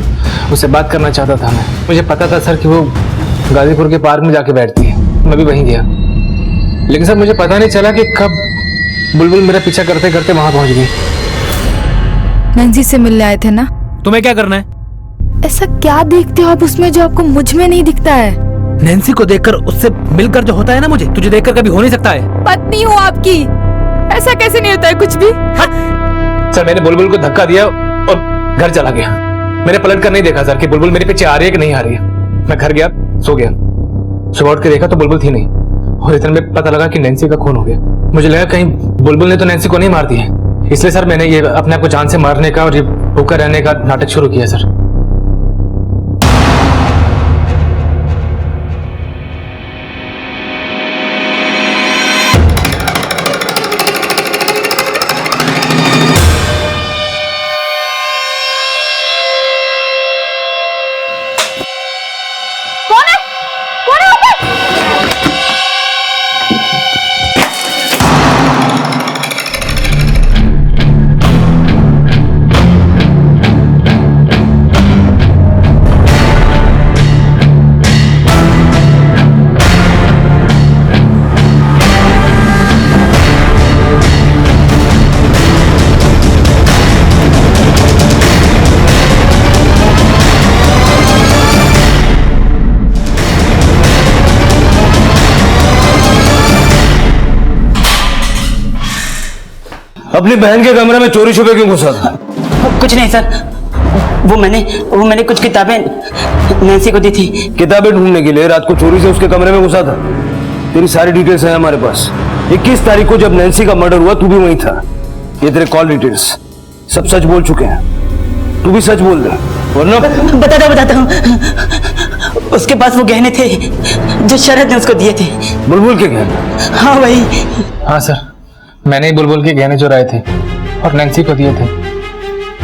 Speaker 17: उससे बात करना चाहता था मैं। मुझे पता था सर कि वो गाजीपुर के पार्क में जाके बैठती है, मैं भी वहीं गया। लेकिन सर मुझे पता नहीं चला कि कब बुलबुल मेरा पीछा करते करते वहां पहुंच गई।
Speaker 12: नैन्सी से मिलने आए थे ना?
Speaker 17: तुम्हें क्या करना है?
Speaker 12: ऐसा क्या देखते हो आप उसमें जो आपको मुझ में नहीं दिखता है?
Speaker 17: नैन्सी को देखकर, उससे मिलकर जो होता है ना, मुझे तुझे देखकर कभी हो नहीं सकता है।
Speaker 12: पत्नी हूँ आपकी, ऐसा कैसे नहीं होता है कुछ भी?
Speaker 17: सर, मैंने बुलबुल को धक्का दिया और घर चला गया। मैंने पलट कर नहीं देखा सर कि बुलबुल मेरे पीछे आ रही है कि नहीं आ रही है। मैं घर गया, सो गया। सुबह उठ के देखा तो बुलबुल थी नहीं, और इतने में पता लगा कि नैन्सी का खून हो गया। मुझे लगा कहीं बुलबुल ने तो नैन्सी को नहीं मार दी है, इसलिए सर मैंने ये अपने आप को जान से मारने का और ये भूखा रहने का नाटक शुरू किया सर।
Speaker 15: अपनी बहन के कमरे में चोरी छुपे क्यों घुसा था?
Speaker 18: कुछ नहीं सर, वो मैंने कुछ किताबें नैन्सी को दी थी।
Speaker 15: किताबें ढूंढने के लिए रात को चोरी से उसके कमरे में घुसा था? तेरी सारी डिटेल्स है हमारे पास। 21 तारीख को जब नैन्सी का मर्डर हुआ तू भी वहीं था। ये तेरे कॉल डिटेल्स सब सच बोल चुके हैं, तू भी सच बोल दे वरना।
Speaker 18: बताता हूँ। उसके पास वो गहने थे जो शरद ने उसको दिए थे।
Speaker 15: बुलबुल के गहने?
Speaker 18: हाँ वही।
Speaker 17: हाँ सर, मैंने ही बुलबुल के गहने चुराए थे और नैन्सी को दिए थे।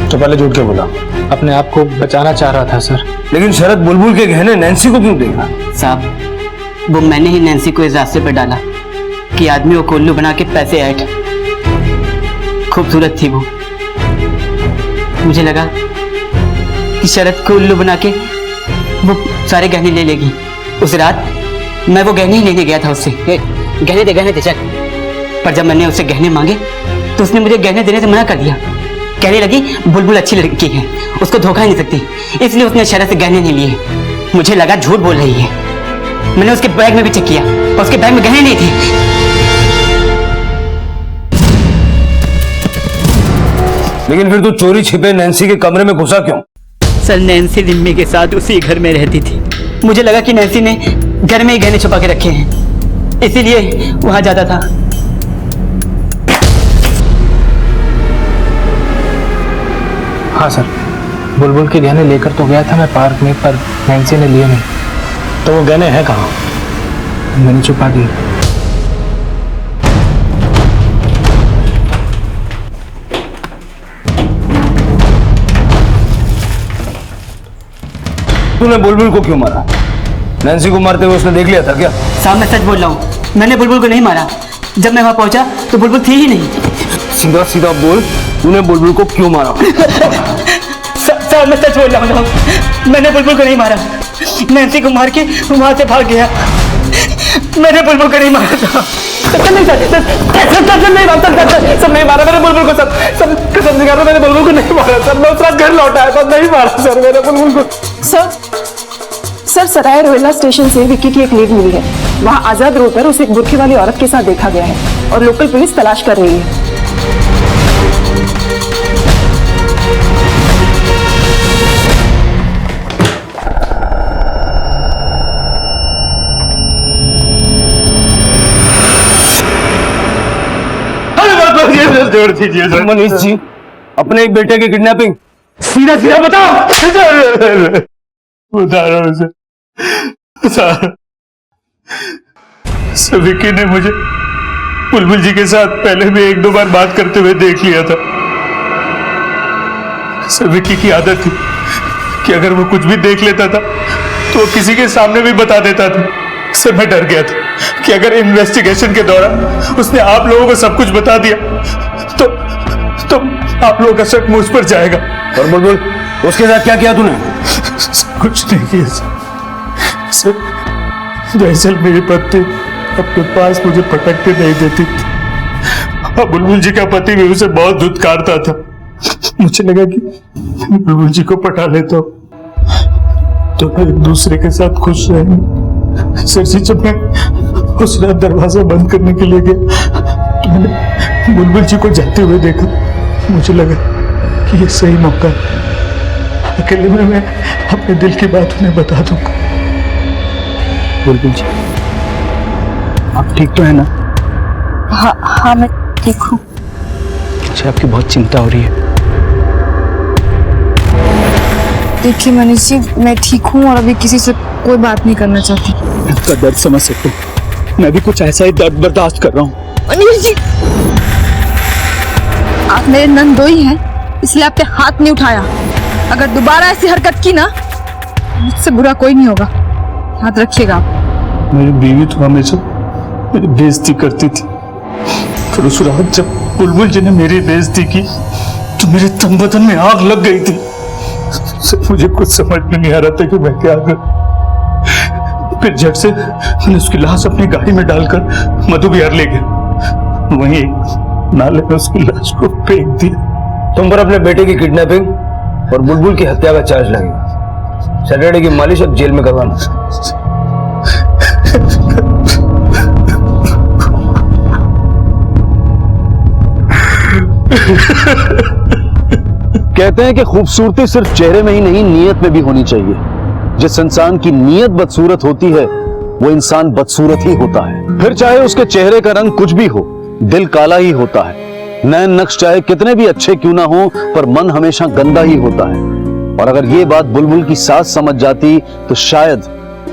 Speaker 15: तो पहले झूठ के बोला?
Speaker 17: अपने आप को बचाना चाह रहा था सर।
Speaker 15: लेकिन शरद बुलबुल के गहने नैन्सी को क्यों देगा?
Speaker 18: साहब, वो मैंने ही नैन्सी को इस रास्ते पर डाला कि आदमी को कोल्लू बना के पैसे ऐड। खूबसूरत थी वो, मुझे लगा कि शरद को उल्लू बना के वो सारे गहने ले लेगी। उस रात मैं वो गहने ही लेने गया था उससे। गहने दे चल। पर जब मैंने उससे गहने मांगे तो उसने मुझे गहने देने से मना कर दिया, कहने लगी बुलबुल अच्छी लड़की है, उसको धोखा नहीं सकती, इसलिए उसने शरत से गहने नहीं लिए। मुझे लगा झूठ बोल रही है। मैंने उसके बैग में भी चेक किया, उसके बैग में गहने नहीं थे।
Speaker 15: लेकिन फिर तू चोरी छिपे नैन्सी के कमरे में घुसा क्यों?
Speaker 18: सर, नैन्सी रिम्मी के साथ उसी घर में रहती थी। मुझे लगा कि नैन्सी ने घर में ही गहने छुपा के रखे हैं, इसीलिए वहां जाता था।
Speaker 17: हाँ सर, बुलबुल के गहने लेकर तो गया था मैं पार्क में, पर नैन्सी ने लिए नहीं।
Speaker 16: तो वो गहने हैं कहाँ?
Speaker 17: मैंने छुपा दिए।
Speaker 15: तूने बुलबुल को क्यों मारा? नैन्सी को मारते हुए उसने देख लिया था क्या?
Speaker 18: साहब, मैं सच बोल रहा हूँ, मैंने बुलबुल को नहीं मारा। जब मैं वहां पहुंचा तो बुलबुल थी ही नहीं।
Speaker 15: सीधा सीधा बोल, तूने बुलबुल को क्यों मारा?
Speaker 18: साहब, मैं सच बोल रहा हूँ, मैंने बुलबुल को नहीं मारा। नैन्सी को मार के वहां से भाग गया। मैंने बुलबुल को नहीं मारा था। सब नहीं मारा मैंने बुलबुल को। सब कसम से कह रहा हूं, मैंने बुलबुल को नहीं मारा सर। मैं उस रात घर लौटा है, सब नहीं मारा सर मैंने बुलबुल को।
Speaker 2: सर, सराय रोहिला स्टेशन से विक्की की एक लीड मिली है। वहां आजाद रोड पर उसे एक बुरखी वाली औरत के साथ देखा गया है और लोकल पुलिस तलाश कर रही है।
Speaker 15: जोड़ दीजिए सर। मनीष जी, अपने एक बेटे की किडनैपिंग सीधा सीधा बताओ।
Speaker 5: सर, विक्की ने मुझे बुलबुल जी के साथ पहले भी 1-2 बार बात करते हुए देख लिया था। सर, विक्की की आदत थी कि अगर वो कुछ भी देख लेता था तो वो किसी के सामने भी बता देता था। सर, मैं डर गया था कि अगर इन्वेस्टिगेशन के दौरान उसने आप लोगों को सब कुछ बता दिया तो आप लोगों का शक मुझ पर जाएगा।
Speaker 15: और बुलबुल, उसके साथ क्या किया तूने?
Speaker 5: कुछ नहीं किया सर। दरअसल मेरी पत्नी अपने पास मुझे पटकते नहीं देती थी। बुलबुल जी का पति भी उसे बहुत धुतकारता था। मुझे लगा कि बुलबुल जी को पटा लेता हूं तो मैं एक दूसरे के साथ खुश रहेंगे। सर जी, जब मैं उस रात दरवाजा बंद करने के लिए गया तो मैंने बुलबुल जी को जाते हुए देखा। मुझे लगा कि ये सही मौका है, अकेले में मैं अपने दिल की बात उन्हें बता दूंगा।
Speaker 8: बुलबुल जी, आप ठीक तो है ना?
Speaker 12: हाँ, मैं ठीक हूँ।
Speaker 8: मुझे आपकी बहुत चिंता हो रही है।
Speaker 12: देखिए मनीष जी, मैं ठीक हूँ और अभी किसी से कोई बात नहीं करना चाहती।
Speaker 8: मैं आपका दर्द समझ सकता हूँ, मैं भी कुछ ऐसा ही दर्द बर्दाश्त कर रहा हूँ।
Speaker 12: मनीष जी, आप मेरे नंदोई हैं, इसलिए आपके हाथ नहीं उठाया। अगर दोबारा ऐसी हरकत की ना, मुझसे बुरा कोई नहीं होगा, याद रखिएगा आप।
Speaker 5: मेरी बीवी तो हमेशा मेरी बेइज्जती करती थी, फिर उस रात जब बुलबुल जी ने मेरी बेइज्जती की तो मेरे तन बदन में आग लग गई थी। मुझे कुछ समझ में नहीं आ रहा था कि मैं क्या करूं। फिर झट से मैंने उसकी लाश अपनी गाड़ी में डालकर मधु बिहार ले गया, वहीं एक नाले में उसकी लाश को फेंक दिया।
Speaker 15: तुम पर अपने बेटे की किडनैपिंग और बुलबुल की हत्या का चार्ज लगेगा। सैटरडे की मालिश अब जेल में करवाना।
Speaker 3: कहते हैं कि खूबसूरती सिर्फ चेहरे में ही नहीं, नीयत में भी होनी चाहिए। जिस इंसान की नीयत बदसूरत होती है वो इंसान बदसूरत ही होता है। फिर चाहे उसके चेहरे का रंग कुछ भी हो, दिल काला ही होता है। नैन नक्श चाहे कितने भी अच्छे क्यों ना हो, पर मन हमेशा गंदा ही होता है। और अगर ये बात बुलबुल की सास समझ जाती तो शायद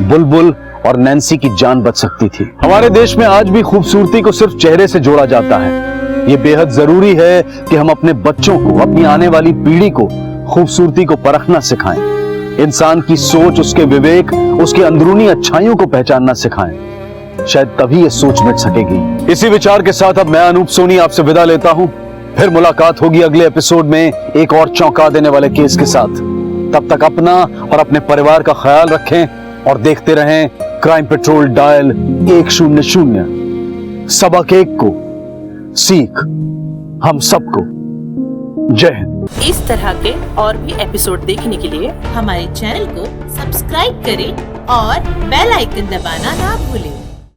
Speaker 3: बुलबुल और नैन्सी की जान बच सकती थी। हमारे देश में आज भी खूबसूरती को सिर्फ चेहरे से जोड़ा जाता है। ये बेहद जरूरी है कि हम अपने बच्चों को, अपनी आने वाली पीढ़ी को खूबसूरती को परखना सिखाएं। इंसान की सोच, उसके विवेक, उसके अंदरूनी अच्छाइयों को पहचानना सिखाएं। शायद तभी ये सोच मिट सकेगी। इसी विचार के साथ अब मैं अनूप सोनी आपसे विदा लेता हूं। फिर मुलाकात होगी अगले एपिसोड में एक और चौंका देने वाले केस के साथ। तब तक अपना और अपने परिवार का ख्याल रखें और देखते रहें क्राइम पेट्रोल डायल 100। सबक एक को, सीख हम सबको। जय हिंद।
Speaker 19: इस तरह के और भी एपिसोड देखने के लिए हमारे चैनल को सब्सक्राइब करें और बेल आइकन दबाना ना भूलें।